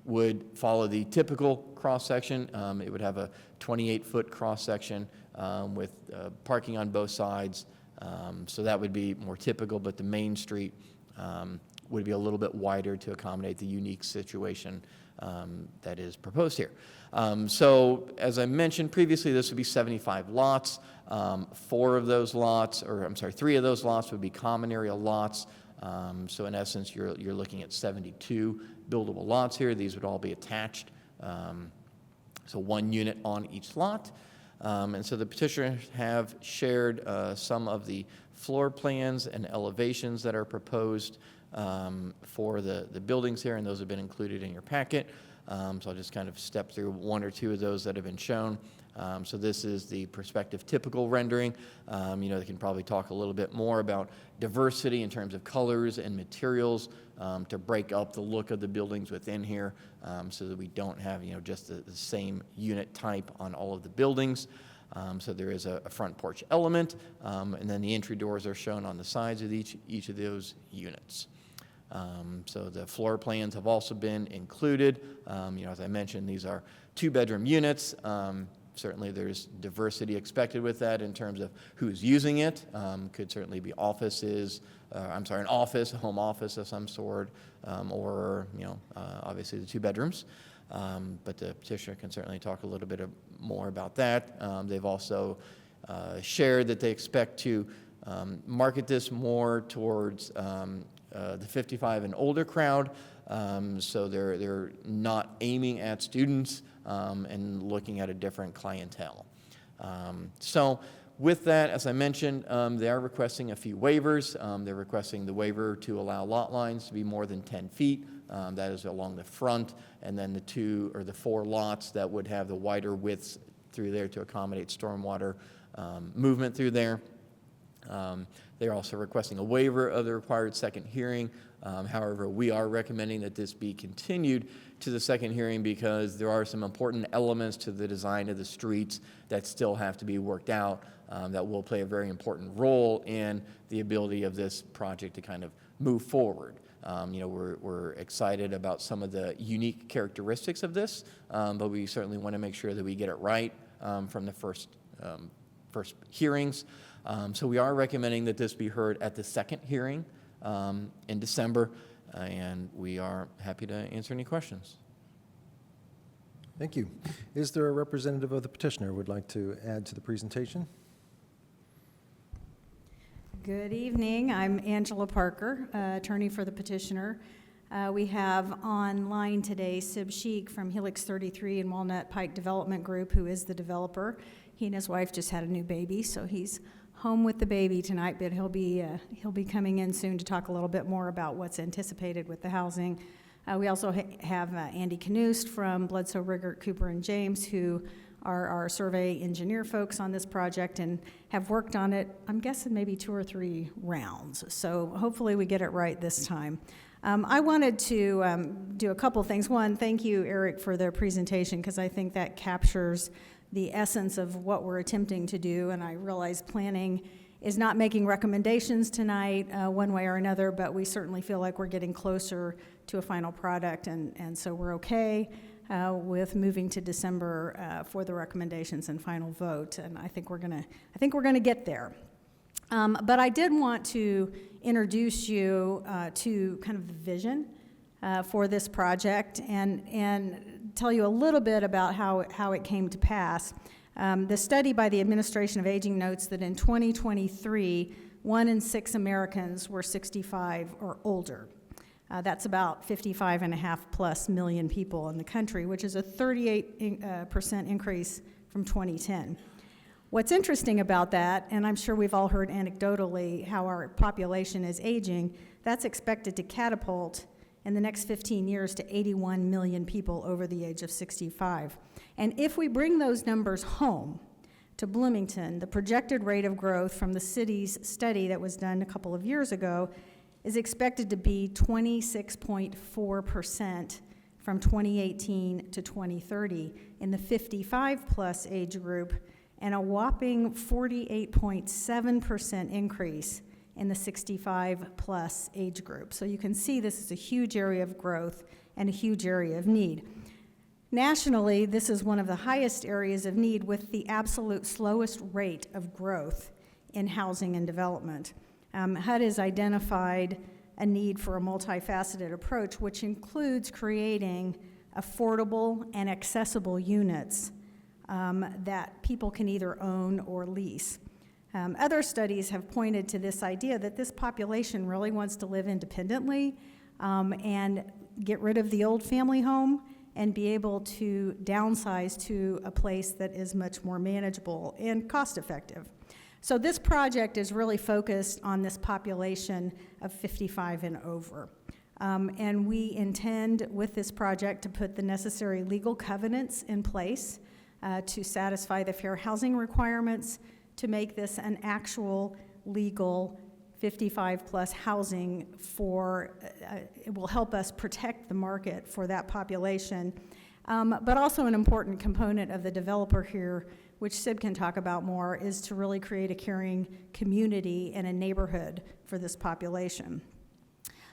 would follow the typical cross-section. It would have a 28-foot cross-section with parking on both sides. So that would be more typical, but the main street would be a little bit wider to accommodate the unique situation that is proposed here. So as I mentioned previously, this would be 75 lots. 3 of those lots would be common area lots. So in essence, you're looking at 72 buildable lots here. These would all be attached. So 1 unit on each lot. And so the petitioners have shared some of the floor plans and elevations that are proposed for the buildings here, and those have been included in your packet. So I'll just kind of step through 1 or 2 of those that have been shown. So this is the perspective typical rendering. They can probably talk a little bit more about diversity in terms of colors and materials to break up the look of the buildings within here, so that we don't have just the same unit type on all of the buildings. So there is a front porch element, and then the entry doors are shown on the sides of each of those units. So the floor plans have also been included. As I mentioned, these are 2-bedroom units. Certainly there's diversity expected with that in terms of who's using it. Could certainly be offices, an office, a home office of some sort, or obviously the 2 bedrooms. But the petitioner can certainly talk a little bit more about that. They've also shared that they expect to market this more towards the 55 and older crowd. So they're not aiming at students and looking at a different clientele. So with that, as I mentioned, they are requesting a few waivers. They're requesting the waiver to allow lot lines to be more than 10 feet. That is along the front, and then the 2 or the 4 lots that would have the wider widths through there to accommodate stormwater movement through there. They're also requesting a waiver of the required second hearing. However, we are recommending that this be continued to the second hearing because there are some important elements to the design of the streets that still have to be worked out that will play a very important role in the ability of this project to kind of move forward. We're excited about some of the unique characteristics of this, but we certainly want to make sure that we get it right from the first hearings. So we are recommending that this be heard at the second hearing in December, and we are happy to answer any questions. Thank you. Is there a representative of the petitioner who would like to add to the presentation? Good evening. I'm Angela Parker, attorney for the petitioner. We have online today Sib Sheik from Helix 33 and Walnut Pike Development Group, who is the developer. He and his wife just had a new baby, so he's home with the baby tonight, but he'll be coming in soon to talk a little bit more about what's anticipated with the housing. We also have Andy Knust from Bledsoe, Riggert, Cooper, and James, who are our survey engineer folks on this project and have worked on it, I'm guessing maybe 2 or 3 rounds. So hopefully we get it right this time. I wanted to do a couple things. One, thank you, Eric, for the presentation, because I think that captures the essence of what we're attempting to do, and I realize planning is not making recommendations tonight one way or another, but we certainly feel like we're getting closer to a final product, and so we're okay with moving to December for the recommendations and final vote, and I think we're gonna get there. But I did want to introduce you to kind of the vision for this project and tell you a little bit about how it came to pass. The study by the Administration of Aging notes that in 2023, 1 in 6 Americans were 65 or older. That's about 55.5+ million people in the country, which is a 38% increase from 2010. What's interesting about that, and I'm sure we've all heard anecdotally how our population is aging, that's expected to catapult in the next 15 years to 81 million people over the age of 65. And if we bring those numbers home to Bloomington, the projected rate of growth from the city's study that was done a couple of years ago is expected to be 26.4% from 2018 to 2030 in the 55+ age group, and a whopping 48.7% increase in the 65+ age group. So you can see this is a huge area of growth and a huge area of need. Nationally, this is one of the highest areas of need with the absolute slowest rate of growth in housing and development. HUD has identified a need for a multifaceted approach, which includes creating affordable and accessible units that people can either own or lease. Other studies have pointed to this idea that this population really wants to live independently and get rid of the old family home and be able to downsize to a place that is much more manageable and cost-effective. So this project is really focused on this population of 55 and over. And we intend with this project to put the necessary legal covenants in place to satisfy the fair housing requirements, to make this an actual legal 55+ housing for, it will help us protect the market for that population. But also an important component of the developer here, which Sid can talk about more, is to really create a caring community and a neighborhood for this population.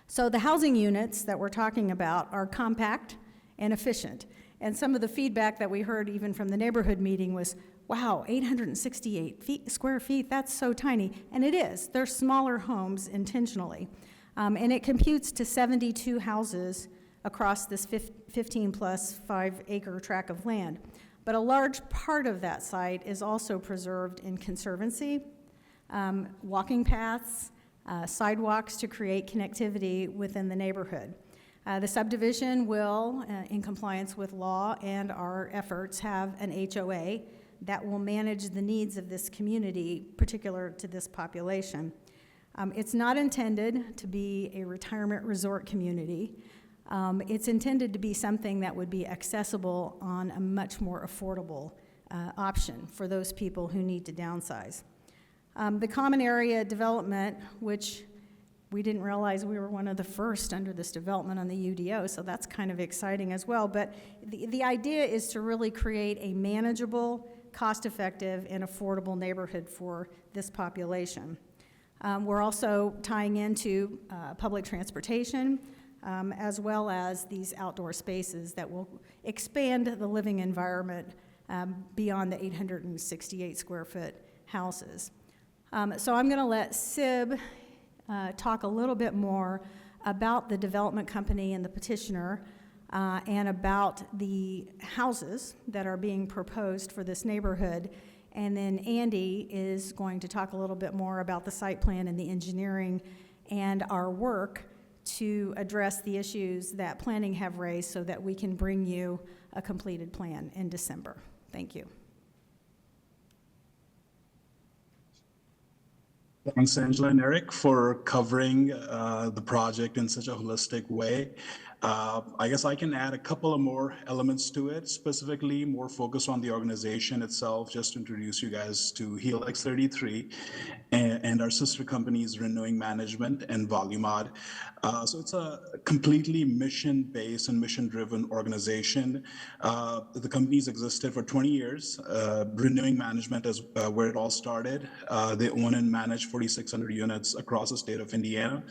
So the housing units that we're talking about are compact and efficient. And some of the feedback that we heard even from the neighborhood meeting was, wow, 868 square feet, that's so tiny. And it is. They're smaller homes intentionally. And it computes to 72 houses across this 15 plus 5-acre tract of land. But a large part of that site is also preserved in conservancy, walking paths, sidewalks to create connectivity within the neighborhood. The subdivision will, in compliance with law and our efforts, have an HOA that will manage the needs of this community, particular to this population. It's not intended to be a retirement resort community. It's intended to be something that would be accessible on a much more affordable option for those people who need to downsize. The common area development, which we didn't realize we were one of the first under this development on the UDO, so that's kind of exciting as well. But the idea is to really create a manageable, cost-effective, and affordable neighborhood for this population. We're also tying into public transportation, as well as these outdoor spaces that will expand the living environment beyond the 868 square foot houses. So I'm going to let Sib talk a little bit more about the development company and the petitioner and about the houses that are being proposed for this neighborhood. And then Andy is going to talk a little bit more about the site plan and the engineering and our work to address the issues that planning have raised so that we can bring you a completed plan in December. Thank you. Thanks, Angela and Eric, for covering the project in such a holistic way. I guess I can add a couple of more elements to it, specifically more focus on the organization itself, just to introduce you guys to Helix 33 and our sister companies, Renewing Management and Volumod. So it's a completely mission-based and mission-driven organization. The company's existed for 20 years. Renewing Management is where it all started. They own and manage 4,600 units across the state of Indiana,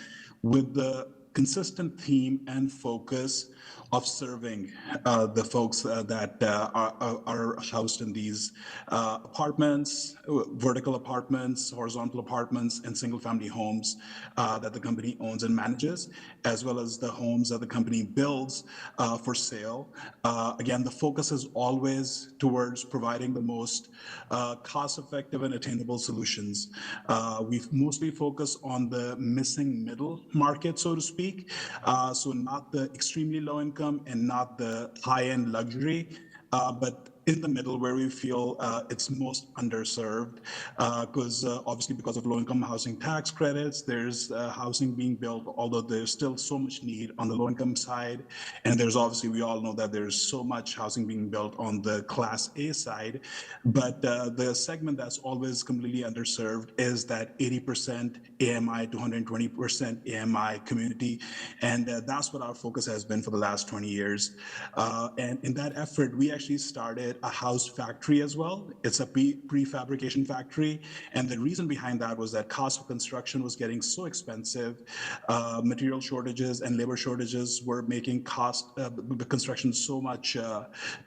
with the consistent theme and focus of serving the folks that are housed in these apartments, vertical apartments, horizontal apartments, and single-family homes that the company owns and manages, as well as the homes that the company builds for sale. Again, the focus is always towards providing the most cost-effective and attainable solutions. We've mostly focused on the missing middle market, so to speak. So not the extremely low income and not the high-end luxury, but in the middle where we feel it's most underserved, because obviously because of low-income housing tax credits, there's housing being built, although there's still so much need on the low-income side. And there's obviously, we all know that there's so much housing being built on the Class A side. But the segment that's always completely underserved is that 80% AMI to 120% AMI community. And that's what our focus has been for the last 20 years. And in that effort, we actually started a house factory as well. It's a prefabrication factory. And the reason behind that was that cost of construction was getting so expensive. Material shortages and labor shortages were making construction so much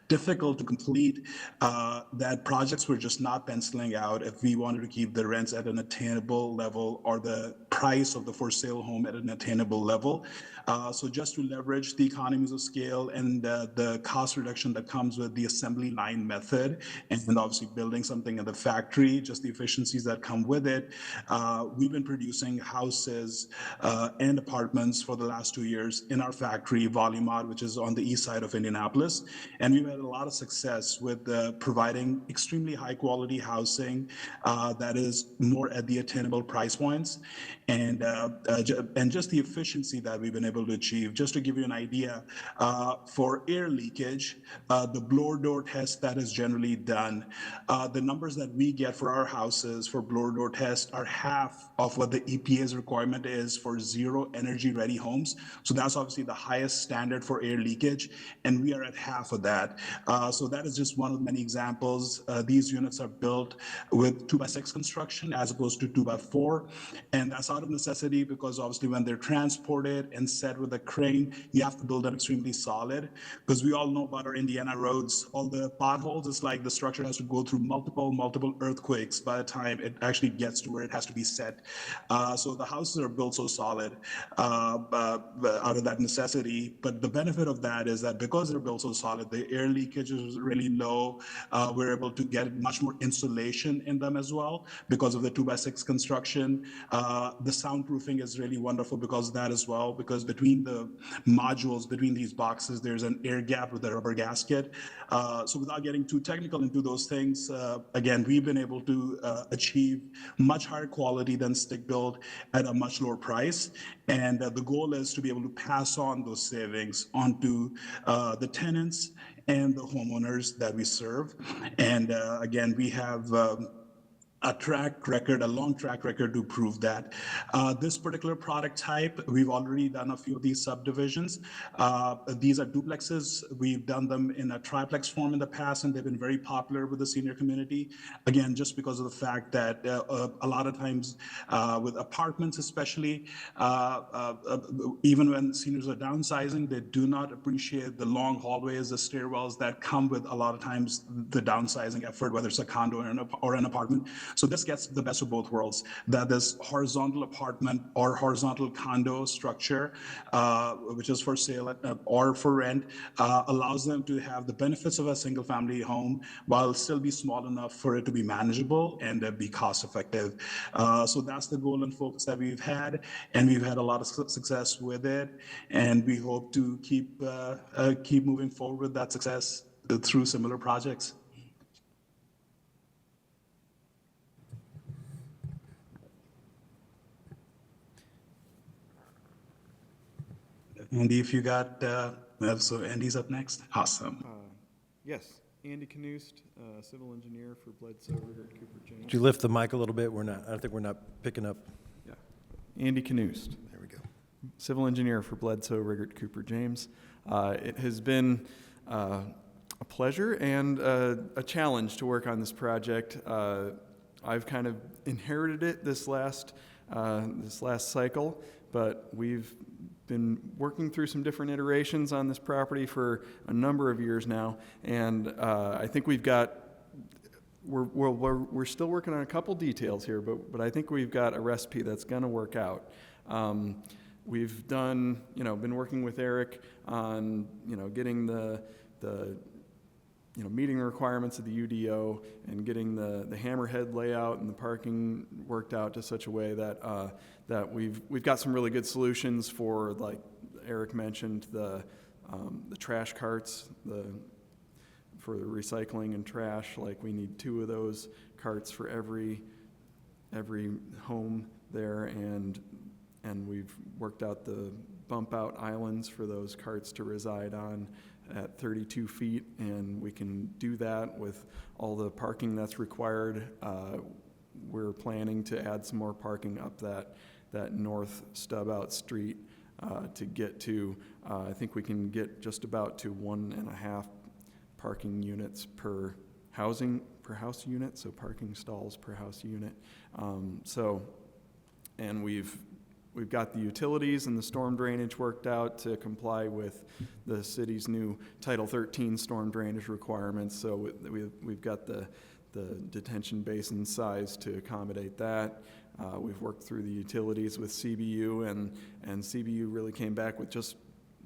difficult to complete that projects were just not penciling out if we wanted to keep the rents at an attainable level or the price of the for sale home at an attainable level. So just to leverage the economies of scale and the cost reduction that comes with the assembly line method, and obviously building something in the factory, just the efficiencies that come with it, we've been producing houses and apartments for the last 2 years in our factory, Volume Mod, which is on the east side of Indianapolis. And we've had a lot of success with providing extremely high quality housing that is more at the attainable price points, and just the efficiency that we've been able to achieve. Just to give you an idea, for air leakage, the blower door test that is generally done, the numbers that we get for our houses for blower door test are half of what the EPA's requirement is for zero energy ready homes. So that's obviously the highest standard for air leakage, and we are at half of that. So that is just one of many examples. These units are built with 2x6 construction as opposed to 2x4, and that's out of necessity because obviously when they're transported and set with a crane, you have to build them extremely solid, because we all know about our Indiana roads, all the potholes. It's like the structure has to go through multiple earthquakes by the time it actually gets to where it has to be set. So the houses are built so solid out of that necessity. But the benefit of that is that because they're built so solid, the air leakage is really low. We're able to get much more insulation in them as well because of the 2x6 construction. The soundproofing is really wonderful because of that as well, because between the modules, between these boxes, there's an air gap with a rubber gasket. So without getting too technical into those things, again, we've been able to achieve much higher quality than stick build at a much lower price. And the goal is to be able to pass on those savings onto the tenants and the homeowners that we serve. And again, we have a long track record to prove that. This particular product type, we've already done a few of these subdivisions. These are duplexes. We've done them in a triplex form in the past, and they've been very popular with the senior community. Again, just because of the fact that a lot of times with apartments especially, even when seniors are downsizing, they do not appreciate the long hallways, the stairwells that come with a lot of times the downsizing effort, whether it's a condo or an apartment. So this gets the best of both worlds, that this horizontal apartment or horizontal condo structure, which is for sale or for rent, allows them to have the benefits of a single family home while still be small enough for it to be manageable and be cost effective. So that's the goal and focus that we've had, and we've had a lot of success with it, and we hope to keep moving forward with that success through similar projects. Andy, if you got, so Andy's up next. Awesome. Yes, Andy Knust, civil engineer for Bledsoe Riggert Cooper James. Could you lift the mic a little bit? I think we're not picking up. Yeah, Andy Knust. There we go. Civil engineer for Bledsoe Riggert Cooper James. It has been a pleasure and a challenge to work on this project. I've kind of inherited it this last cycle, but we've been working through some different iterations on this property for a number of years now, and I think we're still working on a couple details here, but I think we've got a recipe that's going to work out. We've done, been working with Eric on, getting the meeting the requirements of the UDO and getting the hammerhead layout and the parking worked out to such a way that that we've got some really good solutions for, like Eric mentioned, the trash carts, for the recycling and trash. Like, we need 2 of those carts for every home there, and we've worked out the bump out islands for those carts to reside on at 32 feet, and we can do that with all the parking that's required. We're planning to add some more parking up that north stub out street to get to, I think we can get just about to 1.5 parking units per house unit, so parking stalls per house unit. And we've got the utilities and the storm drainage worked out to comply with the city's new Title 13 storm drainage requirements. So we've got the detention basin size to accommodate that. We've worked through the utilities with CBU, and CBU really came back with just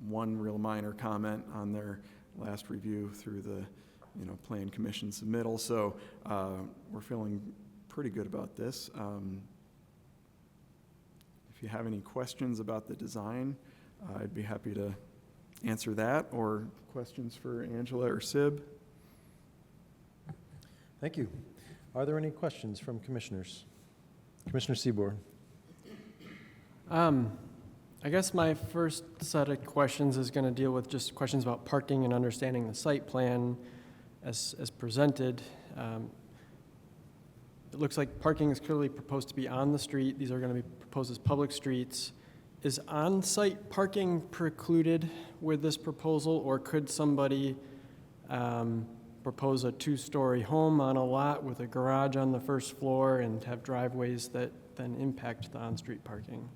one real minor comment on their last review through the Plan Commission submittal. So we're feeling pretty good about this. If you have any questions about the design, I'd be happy to answer that, or questions for Angela or Sib. Thank you. Are there any questions from commissioners? Commissioner Seaborn. I guess my first set of questions is going to deal with just questions about parking and understanding the site plan as presented. It looks like parking is clearly proposed to be on the street. These are going to be proposed as public streets. Is on-site parking precluded with this proposal, or could somebody propose a 2-story home on a lot with a garage on the first floor and have driveways that then impact the on-street parking?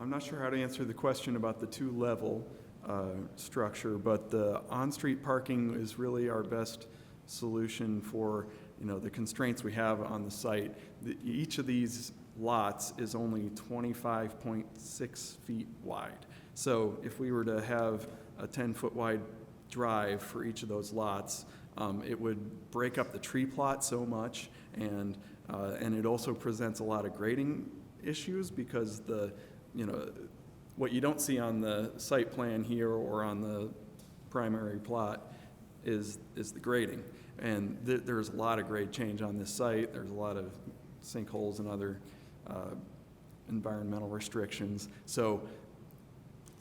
I'm not sure how to answer the question about the 2-level structure, but the on-street parking is really our best solution for the constraints we have on the site. Each of these lots is only 25.6 feet wide. So if we were to have a 10-foot wide drive for each of those lots, it would break up the tree plot so much, and it also presents a lot of grading issues, because what you don't see on the site plan here or on the primary plot is the grading. And there's a lot of grade change on this site. There's a lot of sinkholes and other environmental restrictions. So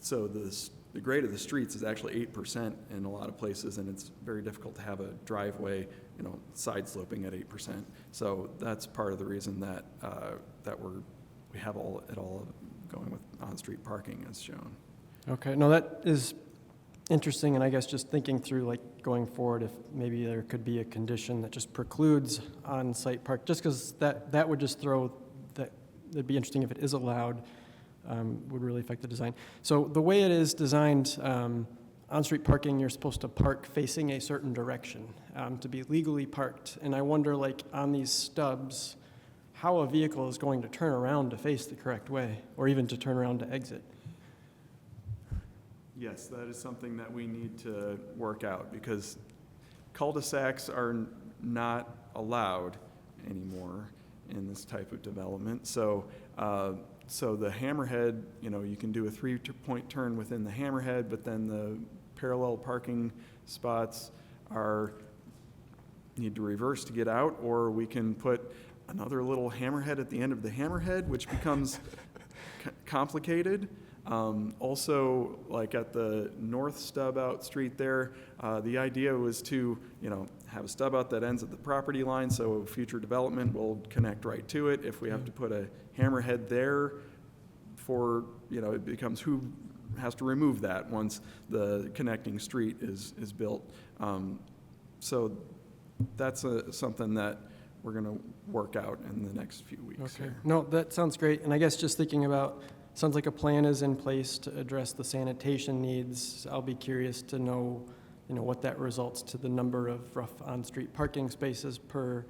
the grade of the streets is actually 8% in a lot of places, and it's very difficult to have a driveway, side sloping at 8%. So that's part of the reason that we have it all going with on-street parking as shown. Okay, no, that is interesting, and I guess just thinking through, like, going forward, if maybe there could be a condition that just precludes on-site park, just because that would just throw that. It'd be interesting if it is allowed, would really affect the design. So the way it is designed, on-street parking, you're supposed to park facing a certain direction to be legally parked, and I wonder, like, on these stubs, how a vehicle is going to turn around to face the correct way, or even to turn around to exit. Yes, that is something that we need to work out, because cul-de-sacs are not allowed anymore in this type of development. So the hammerhead, you can do a 3-point turn within the hammerhead, but then the parallel parking spots need to reverse to get out, or we can put another little hammerhead at the end of the hammerhead, which becomes complicated. Also, like at the north stub out street there, the idea was to, have a stub out that ends at the property line, so future development will connect right to it. If we have to put a hammerhead there it becomes who has to remove that once the connecting street is built. So that's something that work out in the next few weeks Okay. here. No, that sounds great. And I guess just thinking about, sounds like a plan is in place to address the sanitation needs. I'll be curious to know, what that results to the number of rough on-street parking spaces per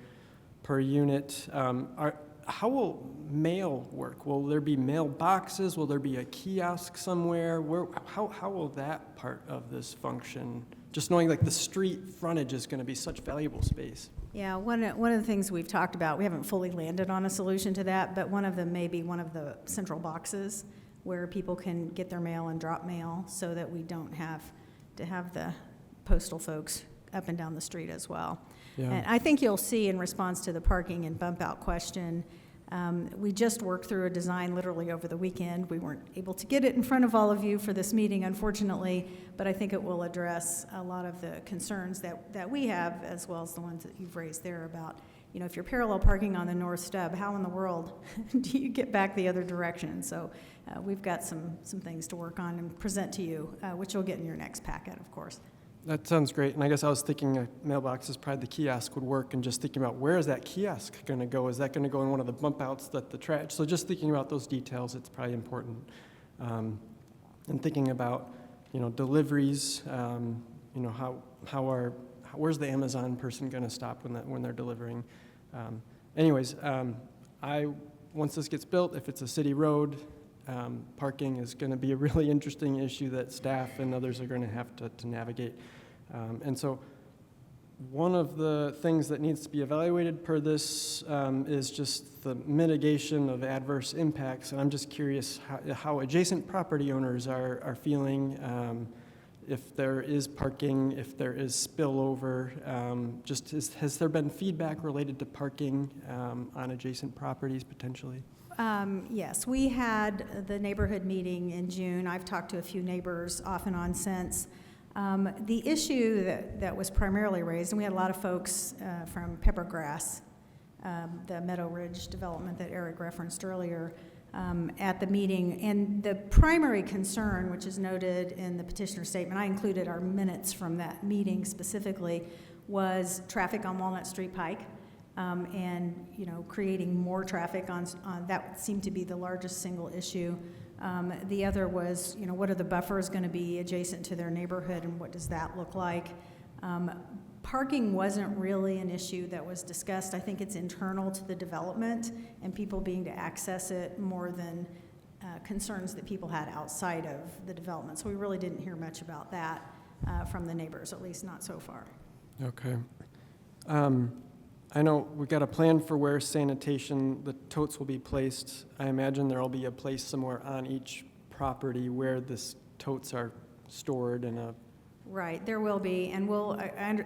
unit. How will mail work? Will there be mailboxes? Will there be a kiosk somewhere? How will that part of this function? Just knowing like the street frontage is going to be such valuable space. Yeah, one of the things we've talked about, we haven't fully landed on a solution to that, but one of them may be one of the central boxes where people can get their mail and drop mail so that we don't have to have the postal folks up and down the street as well. Yeah. And I think you'll see in response to the parking and bump out question, we just worked through a design literally over the weekend. We weren't able to get it in front of all of you for this meeting, unfortunately, but I think it will address a lot of the concerns that we have, as well as the ones that you've raised there about, if you're parallel parking on the north stub, how in the world do you get back the other direction? So we've got some things to work on and present to you, which you'll get in your next packet, of course. That sounds great. And I guess I was thinking a mailbox is probably the kiosk would work, and just thinking about where is that kiosk going to go? Is that going to go in one of the bump outs that the trash? So just thinking about those details, it's probably important. And thinking about, deliveries, where's the Amazon person going to stop when they're delivering? Once this gets built, if it's a city road, parking is going to be a really interesting issue that staff and others are going to have to navigate. And so one of the things that needs to be evaluated per this is just the mitigation of adverse impacts. And I'm just curious how adjacent property owners are feeling, if there is parking, if there is spillover. Has there been feedback related to parking on adjacent properties potentially? Yes, we had the neighborhood meeting in June. I've talked to a few neighbors off and on since. The issue that was primarily raised, and we had a lot of folks from Peppergrass, the Meadow Ridge development that Eric referenced earlier, at the meeting. And the primary concern, which is noted in the petitioner statement, I included our minutes from that meeting specifically, was traffic on Walnut Street Pike. And creating more traffic on that seemed to be the largest single issue. The other was, what are the buffers going to be adjacent to their neighborhood, and what does that look like? Parking wasn't really an issue that was discussed. I think it's internal to the development and people being to access it more than concerns that people had outside of the development. So we really didn't hear much about that from the neighbors, at least not so far. Okay. I know we've got a plan for where the totes will be placed. I imagine there will be a place somewhere on each property where the totes are stored in a... Right, there will be, and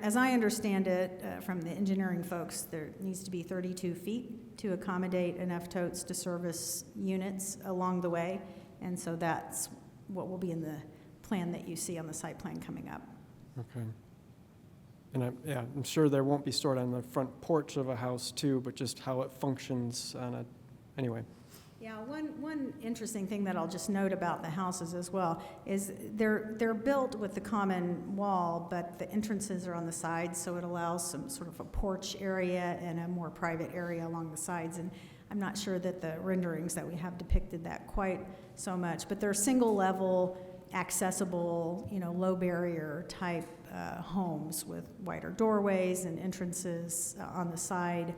as I understand it from the engineering folks, there needs to be 32 feet to accommodate enough totes to service units along the way, and so that's what will be in the plan that you see on the site plan coming up. Okay. And I'm sure there won't be stored on the front porch of a house too, but just how it functions anyway. Yeah, one interesting thing that I'll just note about the houses as well is they're built with the common wall, but the entrances are on the sides, so it allows some sort of a porch area and a more private area along the sides. And I'm not sure that the renderings that we have depicted that quite so much, but they're single level, accessible, low barrier type homes with wider doorways and entrances on the side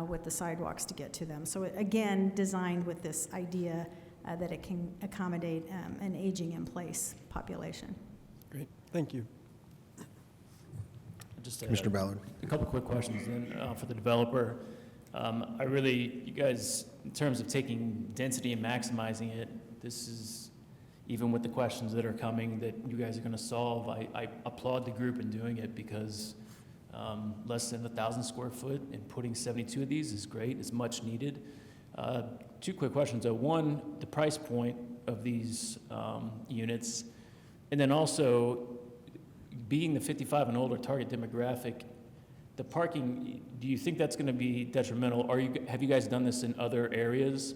with the sidewalks to get to them. So again, designed with this idea that it can accommodate an aging in place population. Great, thank you. Just Mr. Ballard. A couple quick questions then for the developer. You guys, in terms of taking density and maximizing it, this is, even with the questions that are coming that you guys are going to solve, I applaud the group in doing it, because less than 1,000 square foot and putting 72 of these is great. It's much needed. Two quick questions. One, the price point of these units, and then also being the 55 and older target demographic, the parking, do you think that's going to be detrimental? Have you guys done this in other areas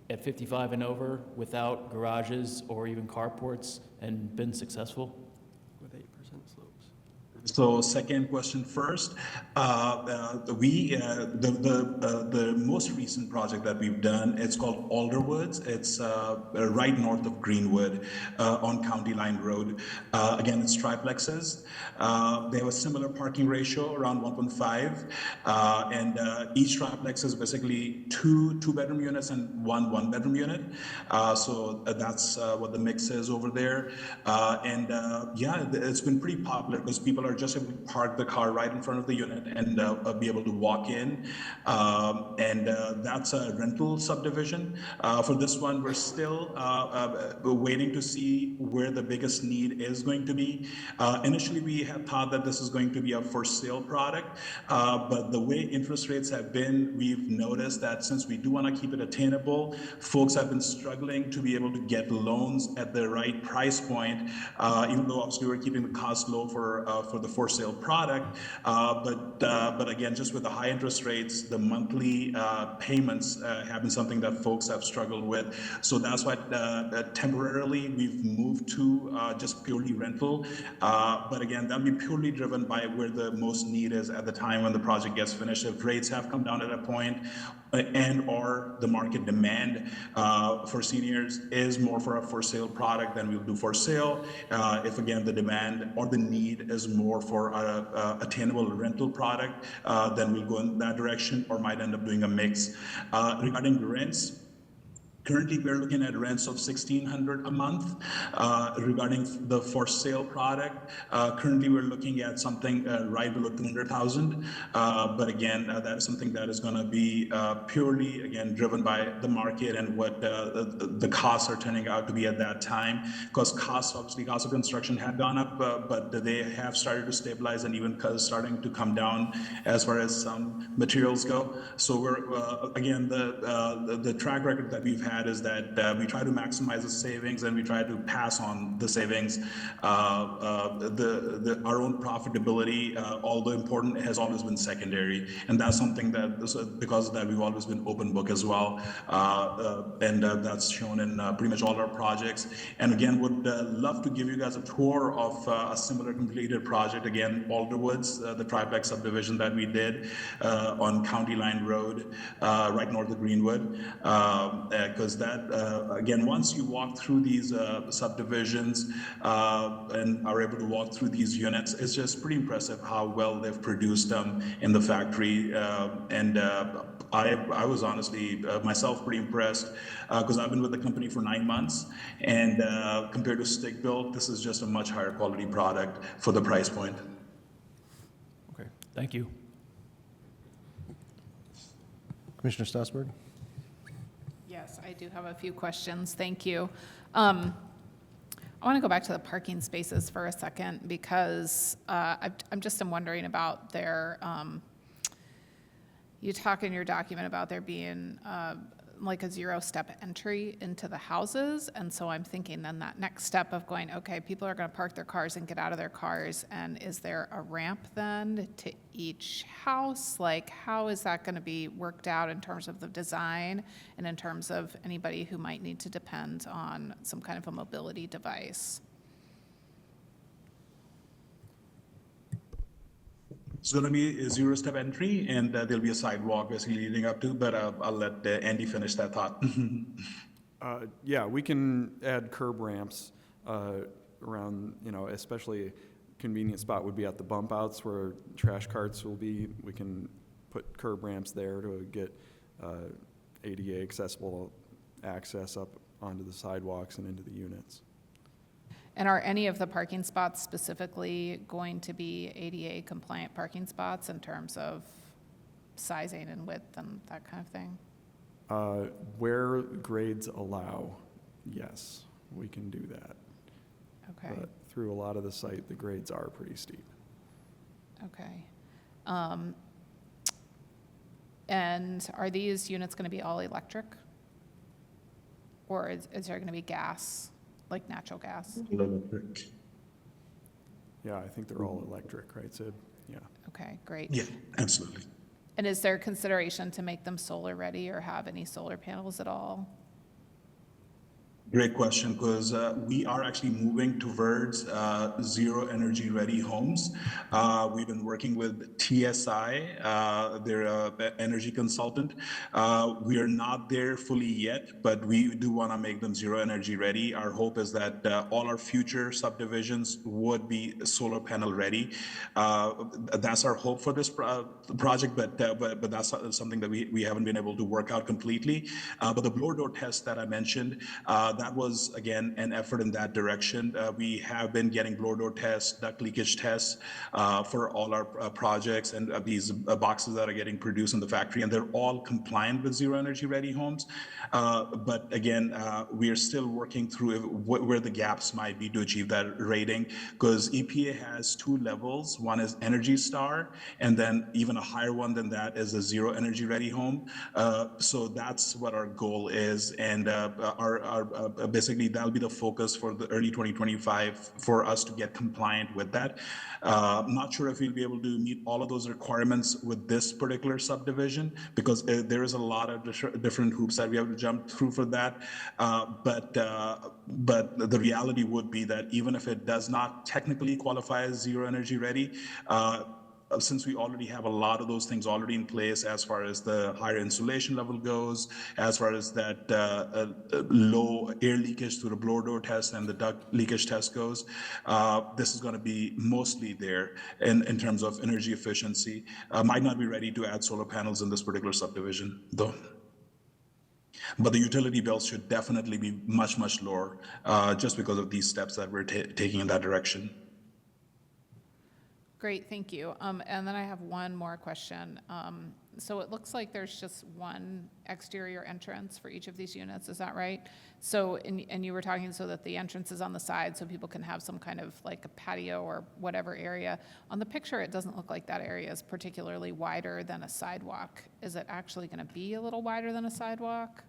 at 55 and over without garages or even carports and been successful? With 8% slopes. So second question first. The most recent project that we've done, it's called Alderwoods. It's right north of Greenwood on County Line Road. Again, it's triplexes. They have a similar parking ratio, around 1.5. And each triplex is basically two bedroom units and one bedroom unit. So that's what the mix is over there. Yeah, it's been pretty popular because people are just able to park the car right in front of the unit and be able to walk in. That's a rental subdivision. For this one, we're still waiting to see where the biggest need is going to be. Initially, we had thought that this is going to be a for sale product, but the way interest rates have been, we've noticed that since we do want to keep it attainable, folks have been struggling to be able to get loans at the right price point, even though obviously we're keeping the cost low for the for sale product. But again, just with the high interest rates, the monthly payments have been something that folks have struggled with. So that's why temporarily we've moved to just purely rental. But again, that'll be purely driven by where the most need is at the time when the project gets finished. If rates have come down at a point and or the market demand for seniors is more for a for sale product, then we'll do for sale. If again the demand or the need is more for a attainable rental product, then we'll go in that direction or might end up doing a mix. Regarding rents, currently, we're looking at rents of $1,600 a month. Regarding the for sale product, currently we're looking at something right below $200,000. But again, that is something that is going to be purely, again, driven by the market and what the costs are turning out to be at that time. Because costs of construction had gone up, but they have started to stabilize and even starting to come down as far as some materials go. So we're again, the track record that we've had is that we try to maximize the savings and we try to pass on the savings. Our own profitability, although important, has always been secondary, and that's something that because of that we've always been open book as well, and that's shown in pretty much all our projects. And again, would love to give you guys a tour of a similar completed project. Again, Alderwoods, the triplex subdivision that we did on County Line Road, right north of Greenwood. Because that, again, once you walk through these subdivisions and are able to walk through these units, it's just pretty impressive how well they've produced them in the factory. I was honestly myself pretty impressed because I've been with the company for 9 months, and compared to stick built, this is just a much higher quality product for the price point. Okay, thank you. Commissioner Stassberg? Yes, I do have a few questions. Thank you. I want to go back to the parking spaces for a second because I'm just wondering about their, you talk in your document about there being like a zero-step entry into the houses. And so I'm thinking then that next step of going, okay, people are going to park their cars and get out of their cars. And is there a ramp then to each house? Like, how is that going to be worked out in terms of the design and in terms of anybody who might need to depend on some kind of a mobility device? It's going to be a zero-step entry, and there'll be a sidewalk basically leading up to, but I'll let Andy finish that thought. Yeah, we can add curb ramps around, especially a convenient spot would be at the bump outs where trash carts will be. We can put curb ramps there to get ADA accessible access up onto the sidewalks and into the units. And are any of the parking spots specifically going to be ADA compliant parking spots in terms of sizing and width and that kind of thing? Where grades allow, yes, we can do that. Okay. But through a lot of the site, the grades are pretty steep. Okay. And are these units going to be all electric? Or is there going to be gas, like natural gas? Electric. Yeah, I think they're all electric, right, Sid? Yeah. Okay, great. Yeah, absolutely. And is there consideration to make them solar ready or have any solar panels at all? Great question, because we are actually moving towards zero energy ready homes. We've been working with TSI, they're an energy consultant. We are not there fully yet, but we do want to make them zero energy ready. Our hope is that all our future subdivisions would be solar panel ready. That's our hope for this project, but that's something that we haven't been able to work out completely. But the blower door test that I mentioned, that was, again, an effort in that direction. We have been getting blower door tests, duct leakage tests for all our projects, and these boxes that are getting produced in the factory, and they're all compliant with zero energy ready homes. But again, we are still working through where the gaps might be to achieve that rating, because EPA has 2 levels. One is Energy Star, and then even a higher one than that is a zero energy ready home. So that's what our goal is, and basically that'll be the focus for the early 2025 for us to get compliant with that. I'm not sure if we'll be able to meet all of those requirements with this particular subdivision, because there is a lot of different hoops that we have to jump through for that. But the reality would be that even if it does not technically qualify as zero energy ready, since we already have a lot of those things already in place, as far as the higher insulation level goes, as far as that low air leakage through the blower door test and the duct leakage test goes, this is going to be mostly there in terms of energy efficiency. Might not be ready to add solar panels in this particular subdivision, though. But the utility bills should definitely be much, much lower, just because of these steps that we're taking in that direction. Great, thank you. And then I have one more question. So it looks like there's just one exterior entrance for each of these units, is that right? So, and you were talking so that the entrance is on the side so people can have some kind of like a patio or whatever area. On the picture, it doesn't look like that area is particularly wider than a sidewalk. Is it actually going to be a little wider than a sidewalk?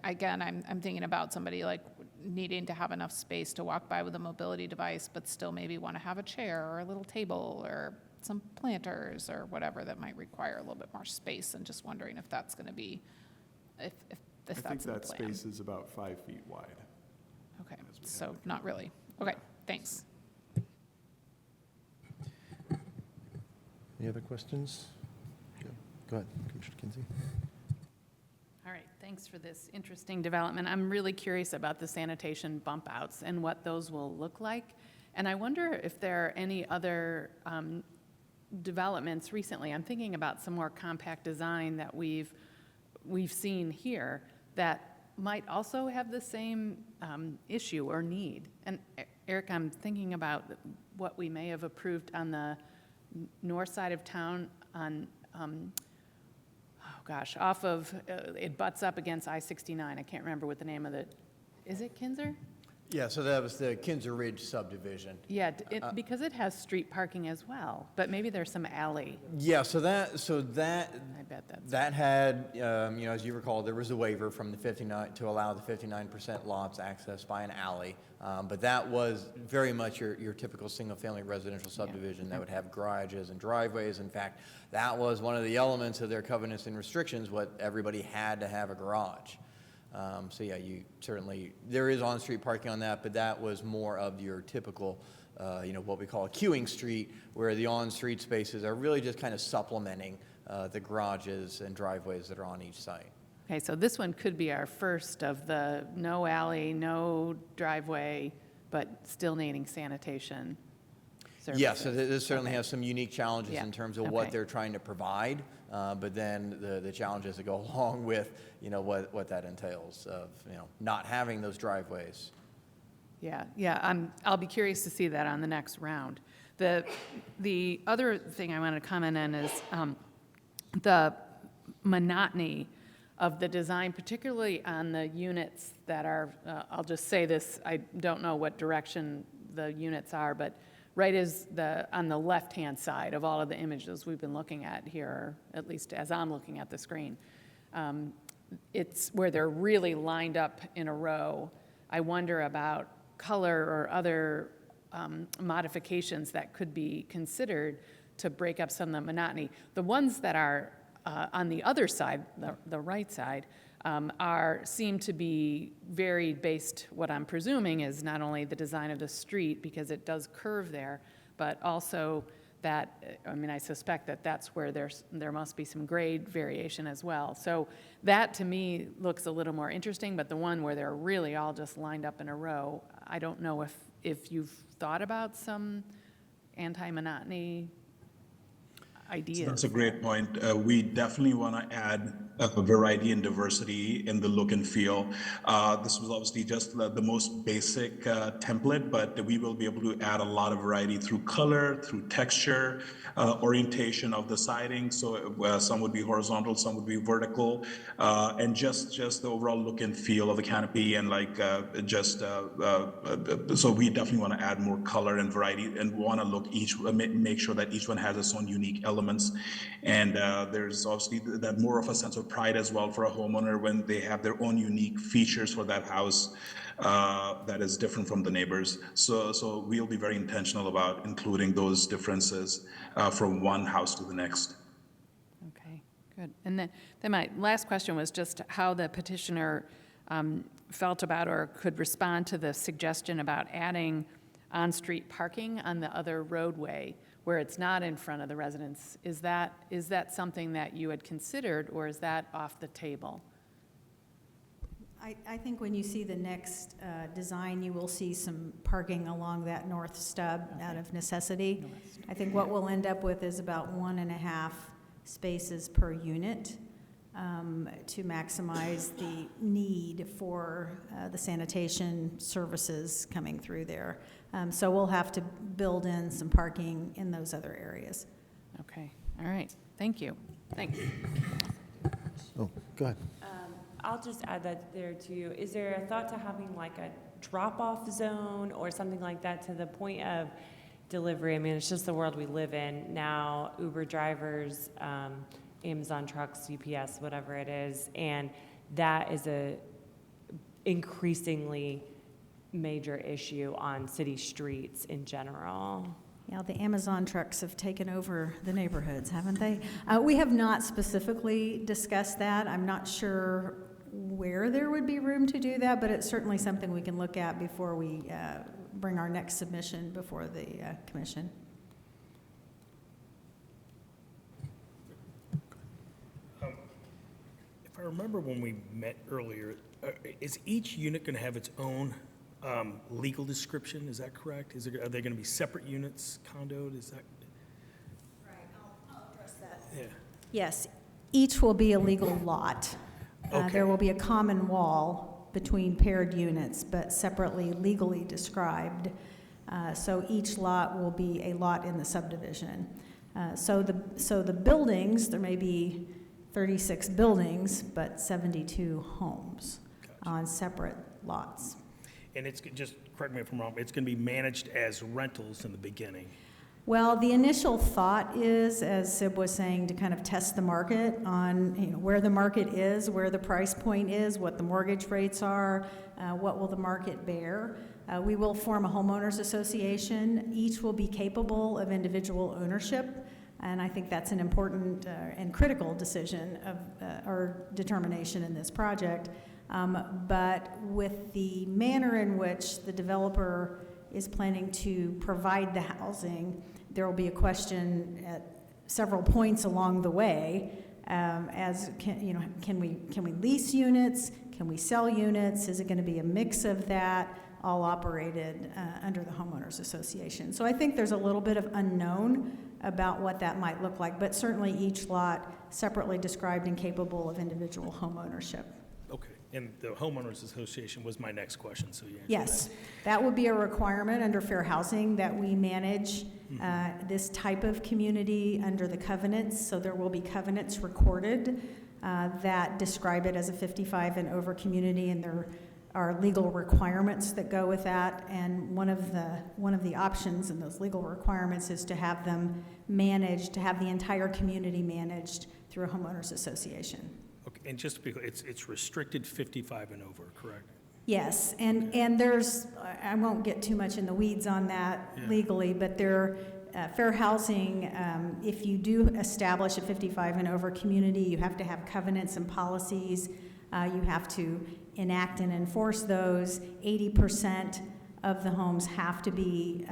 Again, I'm thinking about somebody like needing to have enough space to walk by with a mobility device, but still maybe want to have a chair or a little table or some planters or whatever that might require a little bit more space, and just wondering if that's going to be, if I that's think in the that plan. space is about 5 feet wide. Okay, so not really. Okay, thanks. Any other questions? Go ahead, Commissioner Kinsey. All right, thanks for this interesting development. I'm really curious about the sanitation bump outs and what those will look like. And I wonder if there are any other developments recently. I'm thinking about some more compact design that we've seen here that might also have the same issue or need. And Eric, I'm thinking about what we may have approved on the north side of town on off of, it butts up against I-69. I can't remember what the name of it, is it Kinzer? Yeah, so that was the Kinzer Ridge subdivision. Yeah, because it has street parking as well, but maybe there's some alley. Yeah, so that I bet that's. that had, as you recall, there was a waiver from the 59 to allow the 59% lots accessed by an alley. But that was very much your typical single-family residential subdivision that would have garages and driveways. In fact, that was one of the elements of their covenants and restrictions, what everybody had to have a garage. So yeah, you certainly, there is on-street parking on that, but that was more of your typical, what we call a queuing street, where the on-street spaces are really just kind of supplementing the garages and driveways that are on each site. Okay, so this one could be our first of the no alley, no driveway, but still needing sanitation services. Yes, so this certainly has some unique challenges in terms of what Okay. they're trying to provide, but then the challenges that go along with, what that entails of, not having those driveways. Yeah, I'll be curious to see that on the next round. The other thing I want to comment on is the monotony of the design, particularly on the units that are, I'll just say this, I don't know what direction the units are, but right is on the left-hand side of all of the images we've been looking at here, at least as I'm looking at the screen. It's where they're really lined up in a row. I wonder about color or other modifications that could be considered to break up some of the monotony. The ones that are on the other side, the right side, seem to be varied based, what I'm presuming is not only the design of the street, because it does curve there, but also that, I mean, I suspect that that's where there must be some grade variation as well. So that, to me, looks a little more interesting, but the one where they're really all just lined up in a row, I don't know if you've thought about some anti-monotony ideas. That's a great point. We definitely want to add a variety and diversity in the look and feel. This was obviously just the most basic template, but we will be able to add a lot of variety through color, through texture, orientation of the siding. So some would be horizontal, some would be vertical, and just the overall look and feel of the canopy, and like so we definitely want to add more color and variety, and want to make sure that each one has its own unique elements. And there's obviously that more of a sense of pride as well for a homeowner when they have their own unique features for that house that is different from the neighbors. So we'll be very intentional about including those differences from one house to the next. Okay, good. And then my last question was just how the petitioner felt about or could respond to the suggestion about adding on-street parking on the other roadway where it's not in front of the residence. Is that something that you had considered, or is that off the table? I think when you see the next design, you will see some parking along that north stub out of necessity. I think what we'll end up with is about 1.5 spaces per unit to maximize the need for the sanitation services coming through there. So we'll have to build in some parking in those other areas. Okay, all right, thank you. Thanks. Oh, go ahead. I'll just add that there too. Is there a thought to having like a drop-off zone or something like that to the point of delivery? I mean, it's just the world we live in now. Uber drivers, Amazon trucks, UPS, whatever it is, and that is a increasingly major issue on city streets in general. Yeah, the Amazon trucks have taken over the neighborhoods, haven't they? We have not specifically discussed that. I'm not sure where there would be room to do that, but it's certainly something we can look at before we bring our next submission before the commission. If I remember when we met earlier, is each unit going to have its own legal description? Is that correct? Are they going to be separate units, condoed? Is that? Right, I'll address that. Yeah. Yes, each will be a legal lot. Okay. There will be a common wall between paired units, but separately legally described. So each lot will be a lot in the subdivision. So the buildings, there may be 36 buildings, but 72 homes on separate lots. And it's, just correct me if I'm wrong, it's going to be managed as rentals in the beginning. Well, the initial thought is, as Sib was saying, to kind of test the market on where the market is, where the price point is, what the mortgage rates are, what will the market bear. We will form a homeowners association. Each will be capable of individual ownership, and I think that's an important and critical decision of or determination in this project. But with the manner in which the developer is planning to provide the housing, there will be a question at several points along the way can we lease units? Can we sell units? Is it going to be a mix of that, all operated under the homeowners association? So I think there's a little bit of unknown about what that might look like, but certainly each lot separately described and capable of individual home ownership. Okay, and the homeowners association was my next question, so you answered Yes, that would be a requirement under fair housing that we manage this type of community under the covenants. So there will be covenants recorded that describe it as a 55 and over community, and there are legal requirements that go with that. And one of the options in those legal requirements is to have them managed, to have the entire community managed through a homeowners association. Okay, and just to be clear, it's restricted 55 and over, correct? Yes, and there's, I won't get too much in the weeds on that legally, but there, fair housing, if you do establish a 55 and over community, you have to have covenants and policies You have to enact and enforce those. 80% of the homes have to be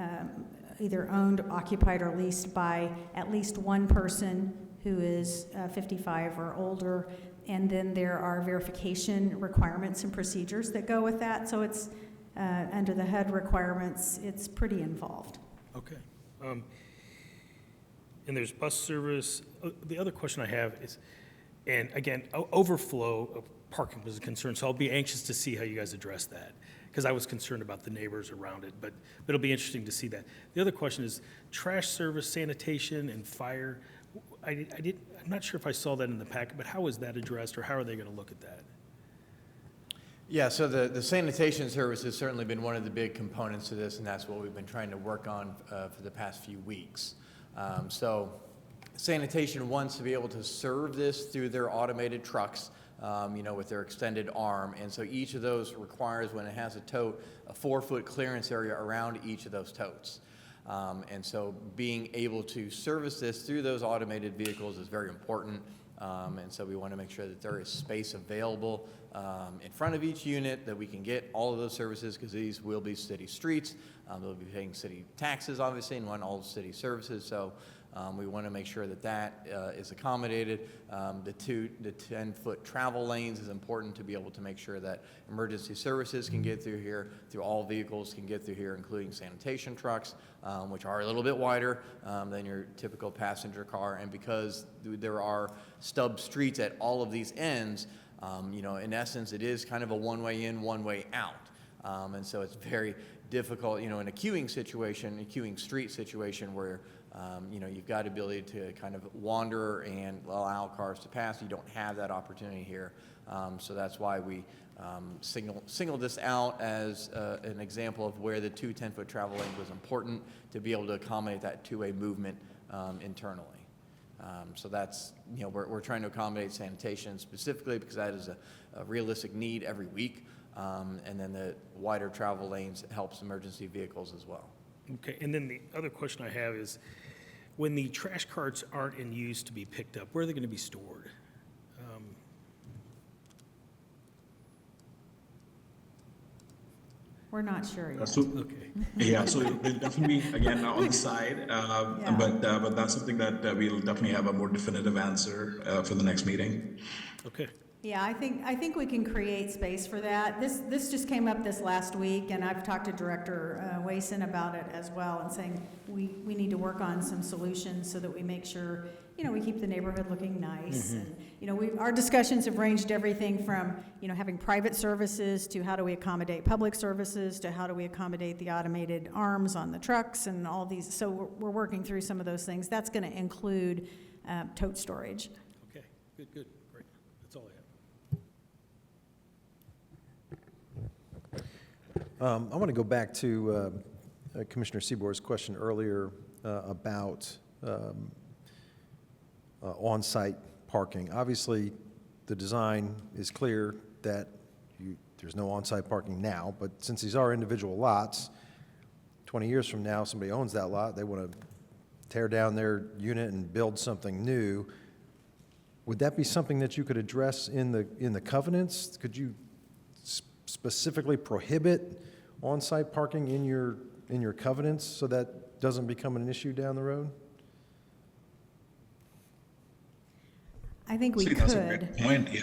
either owned, occupied, or leased by at least one person who is 55 or older. And then there are verification requirements and procedures that go with that. So it's under the HUD requirements, it's pretty involved. Okay. And there's bus service. The other question I have is, and again, overflow of parking was a concern, so I'll be anxious to see how you guys address that, because I was concerned about the neighbors around it, but it'll be interesting to see that. The other question is trash service, sanitation, and fire. I'm not sure if I saw that in the packet, but how is that addressed, or how are they going to look at that? Yeah, so the sanitation service has certainly been one of the big components to this, and that's what we've been trying to work on for the past few weeks. So sanitation wants to be able to serve this through their automated trucks, with their extended arm. And so each of those requires, when it has a tote, a 4-foot clearance area around each of those totes. And so being able to service this through those automated vehicles is very important. And so we want to make sure that there is space available in front of each unit, that we can get all of those services, because these will be city streets. They'll be paying city taxes, obviously, and want all city services. So we want to make sure that that is accommodated. The 10-foot travel lanes is important to be able to make sure that emergency services can get through here, through all vehicles can get through here, including sanitation trucks, which are a little bit wider than your typical passenger car. And because there are stub streets at all of these ends, in essence, it is kind of a one-way in, one-way out. And so it's very difficult, in a queuing situation, a queuing street situation where, you've got the ability to kind of wander and allow cars to pass. You don't have that opportunity here. So that's why we singled this out as an example of where the 2 10-foot travel lanes was important to be able to accommodate that two-way movement internally. So that's, we're trying to accommodate sanitation specifically because that is a realistic need every week. And then the wider travel lanes helps emergency vehicles as well. Okay, and then the other question I have is, when the trash carts aren't in use to be picked up, where are they going to be stored? We're not sure yet. Okay. Yeah, so we'll definitely, again, on the side, but that's something that we'll definitely have a more definitive answer for the next meeting. Okay. Yeah, I think we can create space for that. This just came up this last week, and I've talked to Director Wason about it as well, and saying we need to work on some solutions so that we make sure, we keep the neighborhood looking nice. Mm-hmm. And, our discussions have ranged everything from, having private services to how do we accommodate public services to how do we accommodate the automated arms on the trucks and all these. So we're working through some of those things. That's going to include tote storage. Okay, good, great. That's all I have. I want to go back to Commissioner Seabor's question earlier about on-site parking. Obviously, the design is clear that there's no on-site parking now, but since these are individual lots, 20 years from now, somebody owns that lot, they want to tear down their unit and build something new. Would that be something that you could address in the covenants? Could you specifically prohibit on-site parking in your covenants so that doesn't become an issue down the road? I think we could. That's a great point, yeah,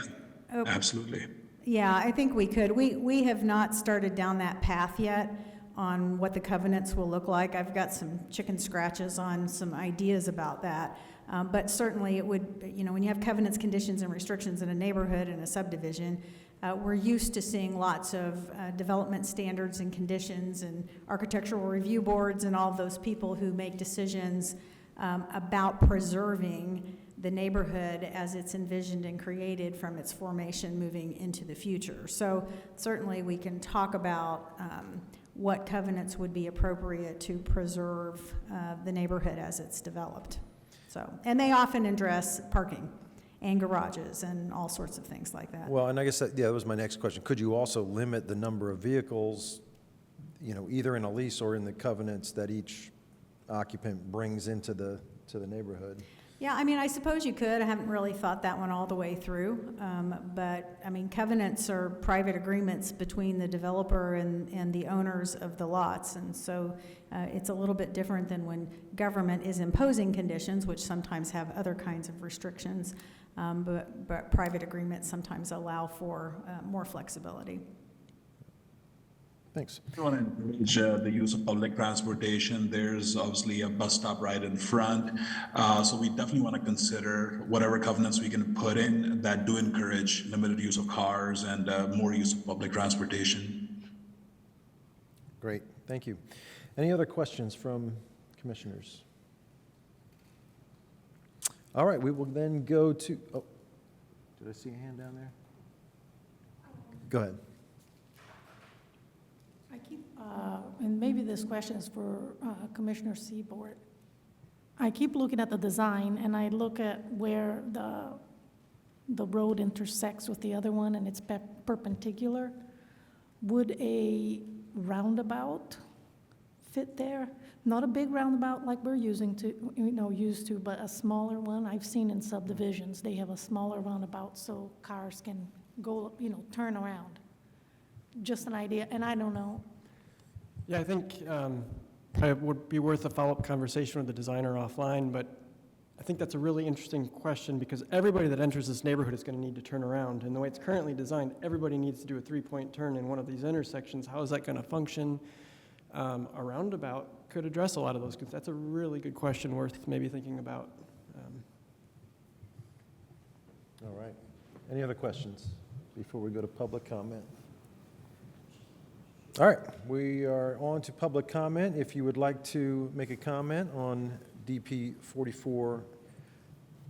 Oh. absolutely. Yeah, I think we could. We have not started down that path yet on what the covenants will look like. I've got some chicken scratches on some ideas about that. But certainly it would, when you have covenants, conditions, and restrictions in a neighborhood and a subdivision, we're used to seeing lots of development standards and conditions and architectural review boards and all of those people who make decisions about preserving the neighborhood as it's envisioned and created from its formation moving into the future. So certainly we can talk about what covenants would be appropriate to preserve the neighborhood as it's developed. So, and they often address parking and garages and all sorts of things like that. Well, and I guess that was my next question. Could you also limit the number of vehicles, either in a lease or in the covenants that each occupant brings into the neighborhood? Yeah, I mean, I suppose you could. I haven't really thought that one all the way through. But, I mean, covenants are private agreements between the developer and the owners of the lots. And so it's a little bit different than when government is imposing conditions, which sometimes have other kinds of restrictions. But private agreements sometimes allow for more flexibility. Thanks. I want to encourage the use of public transportation. There's obviously a bus stop right in front. So we definitely want to consider whatever covenants we can put in that do encourage limited use of cars and more use of public transportation. Great, thank you. Any other questions from commissioners? All right, we will then go to, oh, did I see a hand down there? Go ahead. And maybe this question is for Commissioner Seaboard. I keep looking at the design, and I look at where the road intersects with the other one, and it's perpendicular. Would a roundabout fit there? Not a big roundabout like we're used to, but a smaller one. I've seen in subdivisions, they have a smaller roundabout so cars can go, turn around. Just an idea, and I don't know. Yeah, I think it would be worth a follow-up conversation with the designer offline, but I think that's a really interesting question because everybody that enters this neighborhood is going to need to turn around. And the way it's currently designed, everybody needs to do a three-point turn in one of these intersections. How is that going to function? A roundabout could address a lot of those because that's a really good question worth maybe thinking about. All right. Any other questions before we go to public comment? All right, we are on to public comment. If you would like to make a comment on DP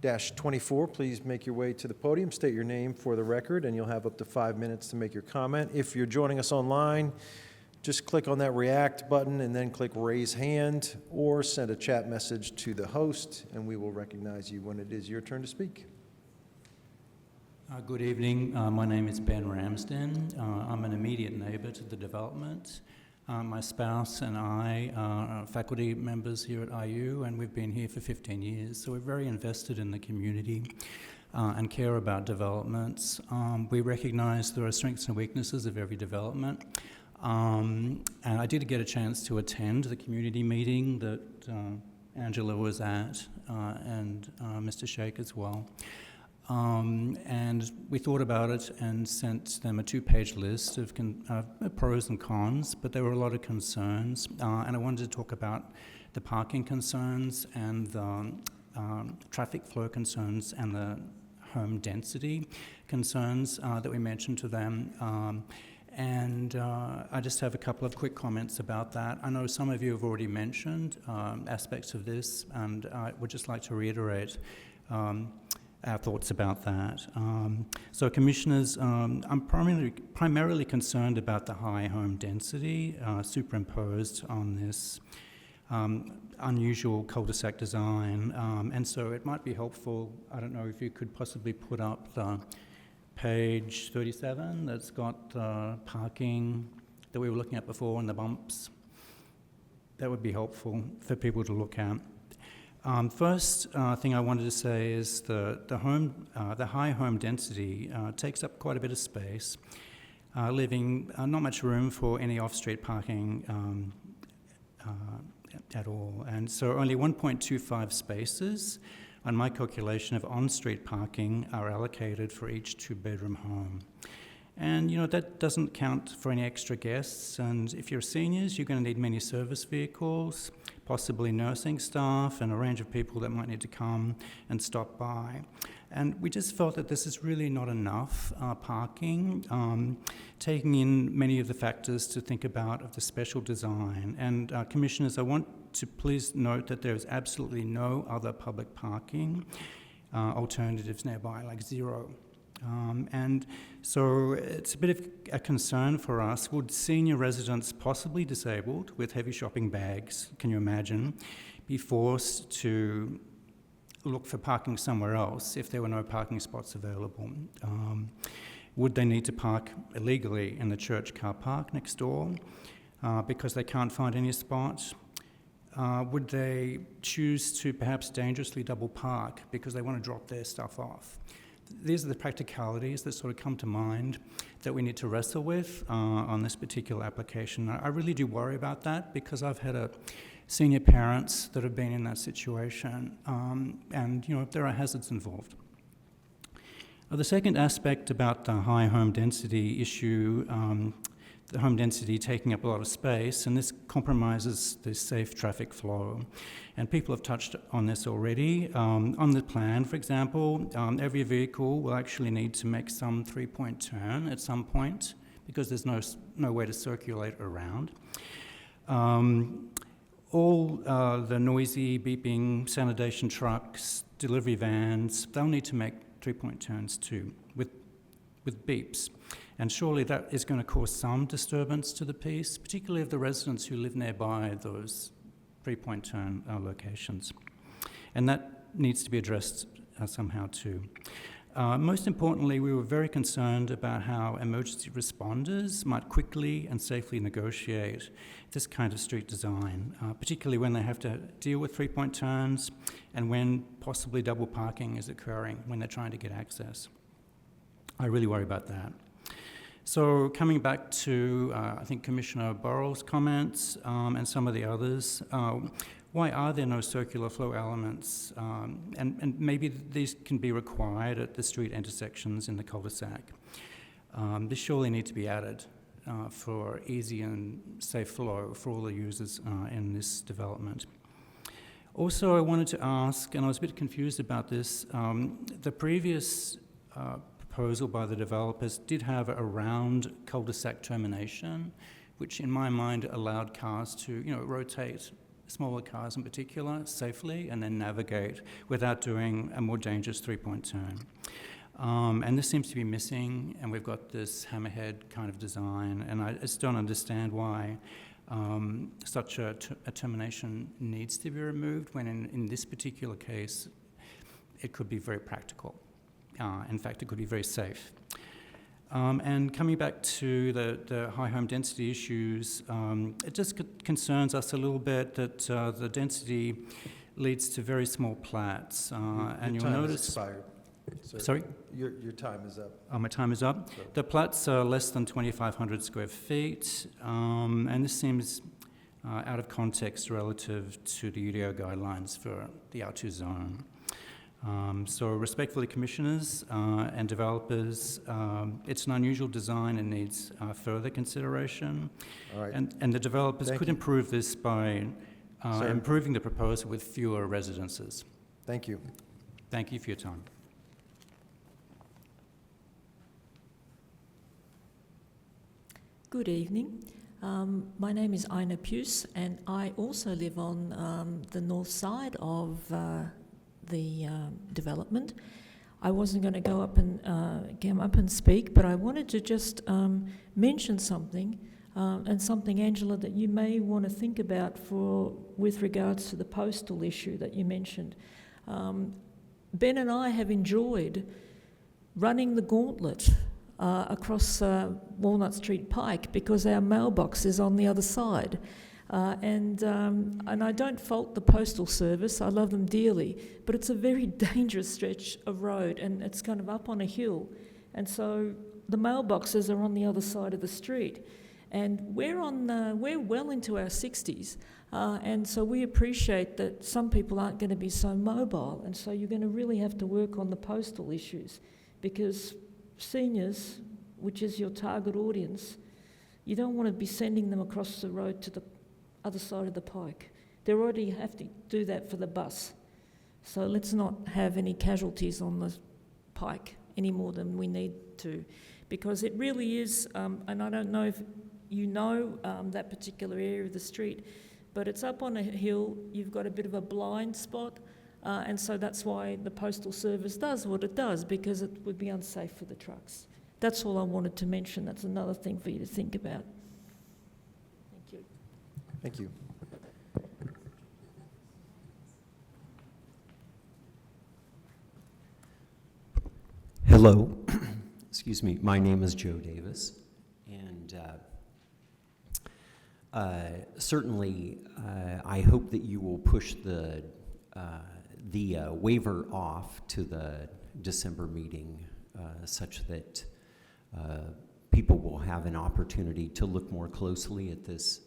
44-24, please make your way to the podium, state your name for the record, and you'll have up to 5 minutes to make your comment. If you're joining us online, just click on that react button and then click raise hand or send a chat message to the host, and we will recognize you when it is your turn to speak. Good evening. My name is Ben Ramsden. I'm an immediate neighbour to the development. My spouse and I are faculty members here at IU, and we've been here for 15 years, so we're very invested in the community and care about developments. We recognise there are strengths and weaknesses of every development. And I did get a chance to attend the community meeting that Angela was at, and Mr. Sheikh as well. And we thought about it and sent them a 2-page list of pros and cons, but there were a lot of concerns. And I wanted to talk about the parking concerns and the traffic flow concerns and the home density concerns that we mentioned to them. I just have a couple of quick comments about that. I know some of you have already mentioned aspects of this, and I would just like to reiterate our thoughts about that. So commissioners, I'm primarily concerned about the high home density superimposed on this unusual cul-de-sac design. And so it might be helpful, I don't know if you could possibly put up the page 37 that's got the parking that we were looking at before and the bumps. That would be helpful for people to look at. First thing I wanted to say is the high home density takes up quite a bit of space, leaving not much room for any off-street parking at all. And so only 1.25 spaces on my calculation of on-street parking are allocated for each 2-bedroom home. And, that doesn't count for any extra guests. And if you're seniors, you're going to need many service vehicles, possibly nursing staff, and a range of people that might need to come and stop by. And we just felt that this is really not enough parking, taking in many of the factors to think about of the special design. And commissioners, I want to please note that there is absolutely no other public parking alternatives nearby, like zero. And so it's a bit of a concern for us. Would senior residents, possibly disabled with heavy shopping bags, can you imagine, be forced to look for parking somewhere else if there were no parking spots available? Would they need to park illegally in the church car park next door because they can't find any spots? would they choose to perhaps dangerously double park because they want to drop their stuff off? These are the practicalities that sort of come to mind that we need to wrestle with on this particular application. I really do worry about that because I've had senior parents that have been in that situation, and there are hazards involved. The second aspect about the high home density issue, the home density taking up a lot of space, and this compromises the safe traffic flow. And people have touched on this already. On the plan, for example, every vehicle will actually need to make some three-point turn at some point because there's no way to circulate around. All the noisy, beeping sanitation trucks, delivery vans, they'll need to make three-point turns too, with beeps. And surely that is going to cause some disturbance to the peace, particularly of the residents who live nearby those three-point turn locations. And that needs to be addressed somehow too. Most importantly, we were very concerned about how emergency responders might quickly and safely negotiate this kind of street design, particularly when they have to deal with three-point turns and when possibly double parking is occurring when they're trying to get access. I really worry about that. So coming back to, I think, Commissioner Burrell's comments and some of the others, why are there no circular flow elements? And maybe these can be required at the street intersections in the cul-de-sac. This surely needs to be added for easy and safe flow for all the users in this development. Also, I wanted to ask, and I was a bit confused about this, the previous proposal by the developers did have a round cul-de-sac termination, which in my mind allowed cars to, rotate, smaller cars in particular, safely and then navigate without doing a more dangerous three-point turn. And this seems to be missing, and we've got this hammerhead kind of design, and I just don't understand why such a termination needs to be removed when in this particular case it could be very practical. In fact, it could be very safe. And coming back to the high home density issues, it just concerns us a little bit that the density leads to very small plats. And you'll notice... Expired. Sorry? Your time is up. Oh, my time is up? Sorry. The plats are less than 2,500 square feet, and this seems out of context relative to the UDO guidelines for the R2 zone. So respectfully, commissioners and developers, it's an unusual design and needs further consideration. All right. And the developers could improve this by improving the proposal with fewer residences. Thank you. Thank you for your time. Good evening. My name is Ina Puce, and I also live on the north side of the development. I wasn't going to go up and speak, but I wanted to just mention something, and something, Angela, that you may want to think about with regards to the postal issue that you mentioned. Ben and I have enjoyed running the gauntlet across Walnut Street Pike because our mailbox is on the other side. And I don't fault the Postal Service, I love them dearly, but it's a very dangerous stretch of road and it's kind of up on a hill. And so the mailboxes are on the other side of the street. And we're well into our 60s, and so we appreciate that some people aren't going to be so mobile, and so you're going to really have to work on the postal issues, because seniors, which is your target audience, you don't want to be sending them across the road to the other side of the pike. They already have to do that for the bus. So let's not have any casualties on the pike any more than we need to, because it really is, and I don't know if you know that particular area of the street, but it's up on a hill, you've got a bit of a blind spot, and so that's why the Postal Service does what it does, because it would be unsafe for the trucks. That's all I wanted to mention. That's another thing for you to think about. Thank you. Thank you. Hello. Excuse me. My name is Joe Davis, and Certainly, I hope that you will push the waiver off to the December meeting such that people will have an opportunity to look more closely at this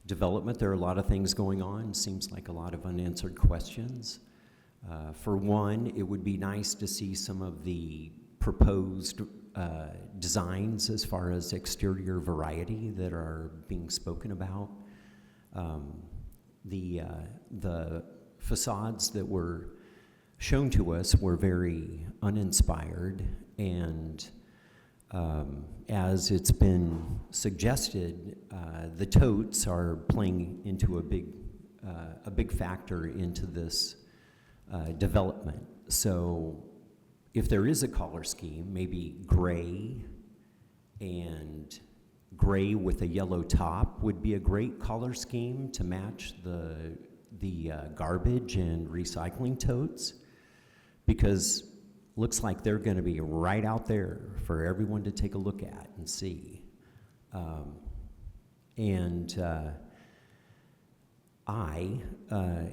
development. There are a lot of things going on. Seems like a lot of unanswered questions. For one, it would be nice to see some of the proposed designs as far as exterior variety that are being spoken about. The facades that were shown to us were very uninspired, and as it's been suggested, the totes are playing into a big factor into this development. So if there is a color scheme, maybe gray and gray with a yellow top would be a great color scheme to match the garbage and recycling totes, because looks like they're going to be right out there for everyone to take a look at and see. I,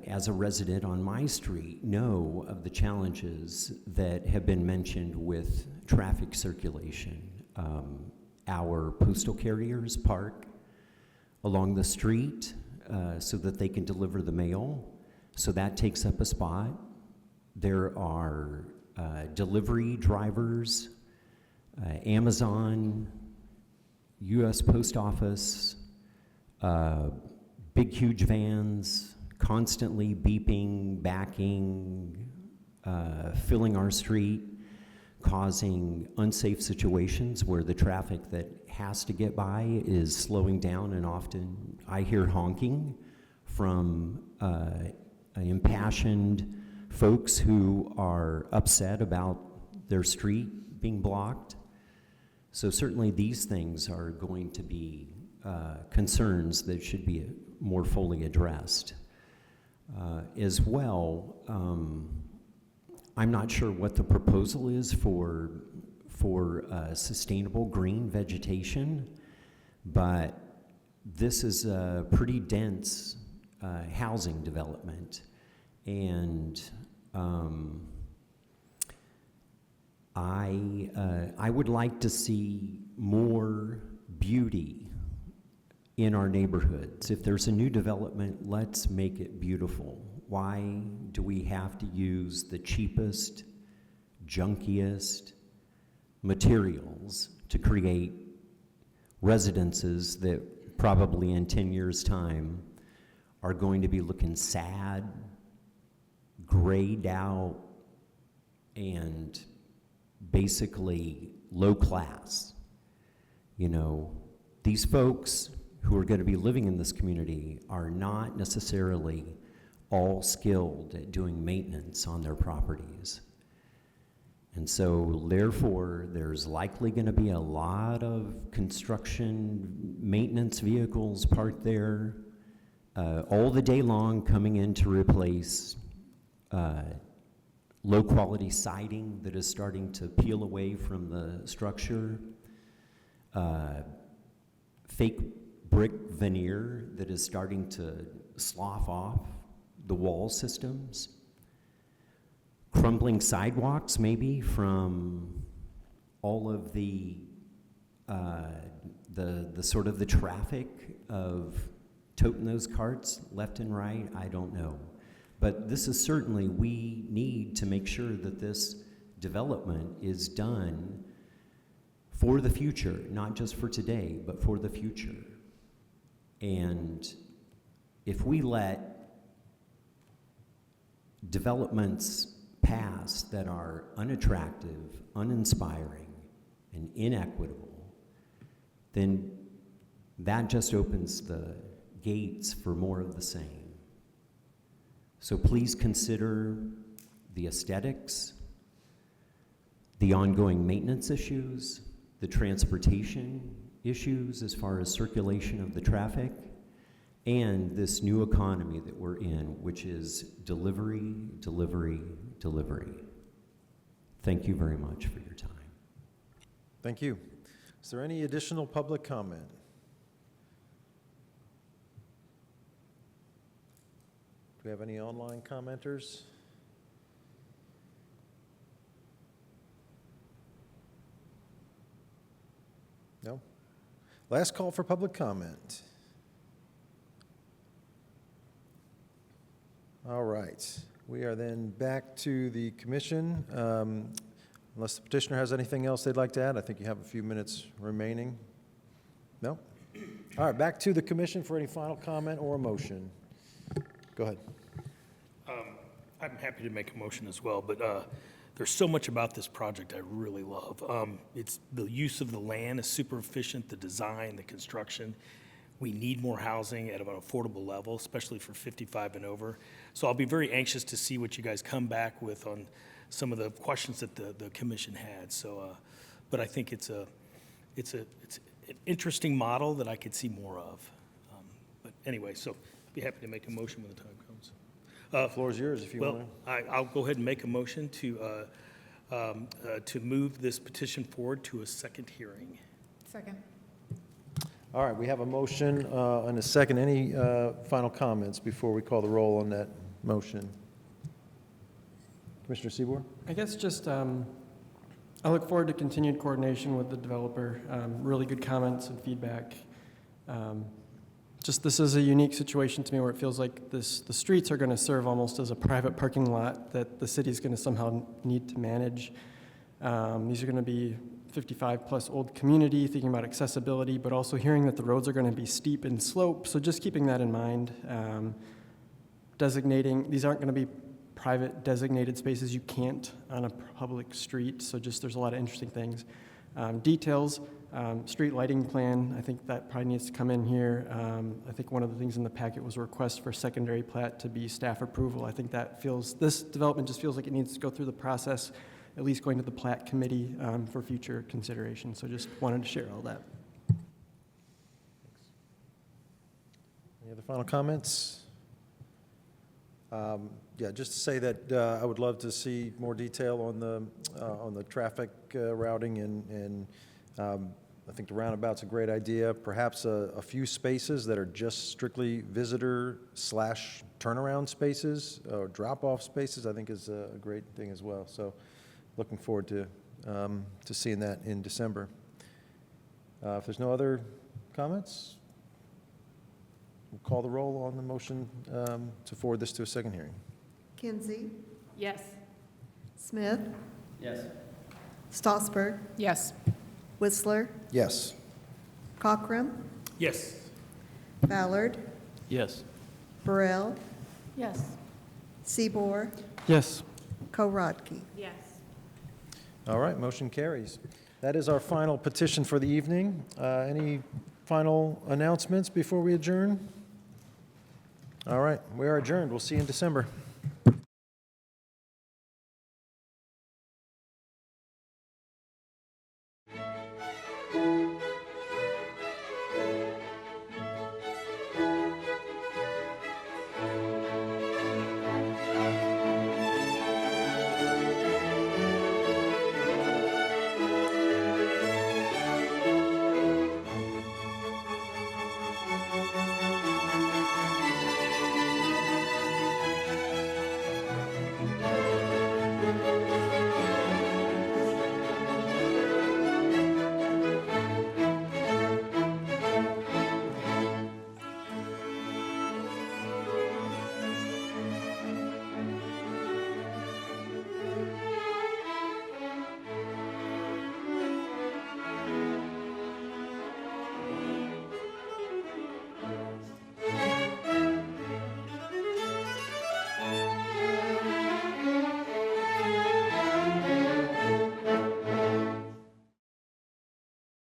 as a resident on my street, know of the challenges that have been mentioned with traffic circulation. Our postal carriers park along the street so that they can deliver the mail, so that takes up a spot. There are delivery drivers, Amazon, U.S. Post Office, big, huge vans, constantly beeping, backing, filling our street, causing unsafe situations where the traffic that has to get by is slowing down, and often I hear honking from impassioned folks who are upset about their street being blocked. So certainly these things are going to be concerns that should be more fully addressed. As well, I'm not sure what the proposal is for sustainable green vegetation, but this is a pretty dense housing development, and I would like to see more beauty in our neighborhoods. If there's a new development, let's make it beautiful. Why do we have to use the cheapest, junkiest materials to create residences that probably in 10 years' time are going to be looking sad, grayed out, and basically low class? You know, these folks who are going to be living in this community are not necessarily all skilled at doing maintenance on their properties. And so therefore, there's likely going to be a lot of construction maintenance vehicles parked there all the day long, coming in to replace low quality siding that is starting to peel away from the structure, fake brick veneer that is starting to slough off the wall systems, crumbling sidewalks maybe from all of the sort of the traffic of toting those carts left and right. I don't know. But this is certainly, we need to make sure that this development is done for the future, not just for today, but for the future. And if we let developments pass that are unattractive, uninspiring, and inequitable, then that just opens the gates for more of the same. So please consider the aesthetics, the ongoing maintenance issues, the transportation issues as far as circulation of the traffic, and this new economy that we're in, which is delivery, delivery, delivery. Thank you very much for your time. Thank you. Is there any additional public comment? we have any online commenters? No? Last call for public comment. All right, we are then back to the commission. Unless the petitioner has anything else they'd like to add, I think you have a few minutes remaining. No? All right, back to the commission for any final comment or a motion. Go ahead. I'm happy to make a motion as well, but there's so much about this project I really love. It's the use of the land is super efficient, the design, the construction. We need more housing at an affordable level, especially for 55 and over. So I'll be very anxious to see what you guys come back with on some of the questions that the commission had. So, but I think it's an interesting model that I could see more of. But anyway, so I'd be happy to make a motion when the time comes. The floor is yours if you want to. Well, I'll go ahead and make a motion to move this petition forward to a second hearing. Second. All right, we have a motion and a second. Any final comments before we call the roll on that motion? Commissioner Seaboard? I guess just, I look forward to continued coordination with the developer, really good comments and feedback. Just this is a unique situation to me where it feels like the streets are going to serve almost as a private parking lot that the city's going to somehow need to manage. These are going to be 55-plus old community, thinking about accessibility, but also hearing that the roads are going to be steep and slope, so just keeping that in mind. Designating, these aren't going to be private designated spaces you can't on a public street, so just there's a lot of interesting things. Details, street lighting plan, I think that probably needs to come in here. I think one of the things in the packet was a request for secondary plat to be staff approval. I think that feels, this development just feels like it needs to go through the process, at least going to the plat committee for future consideration. So just wanted to share all that. Any other final comments? Yeah, just to say that I would love to see more detail on the traffic routing and I think the roundabout's a great idea. Perhaps a few spaces that are just strictly visitor / turnaround spaces or drop-off spaces, I think is a great thing as well. So looking forward to seeing that in December. If there's no other comments, we'll call the roll on the motion to forward this to a second hearing. Kinsey, Yes. Smith, Yes. Stossberg, Yes. Whistler, Yes. Cockrum, Yes. Ballard, Yes. Burrell, Yes. Seaboard, Yes. Korodke. Yes. All right, motion carries. That is our final petition for the evening. Any final announcements before we adjourn? All right, we are adjourned. We'll see you in December.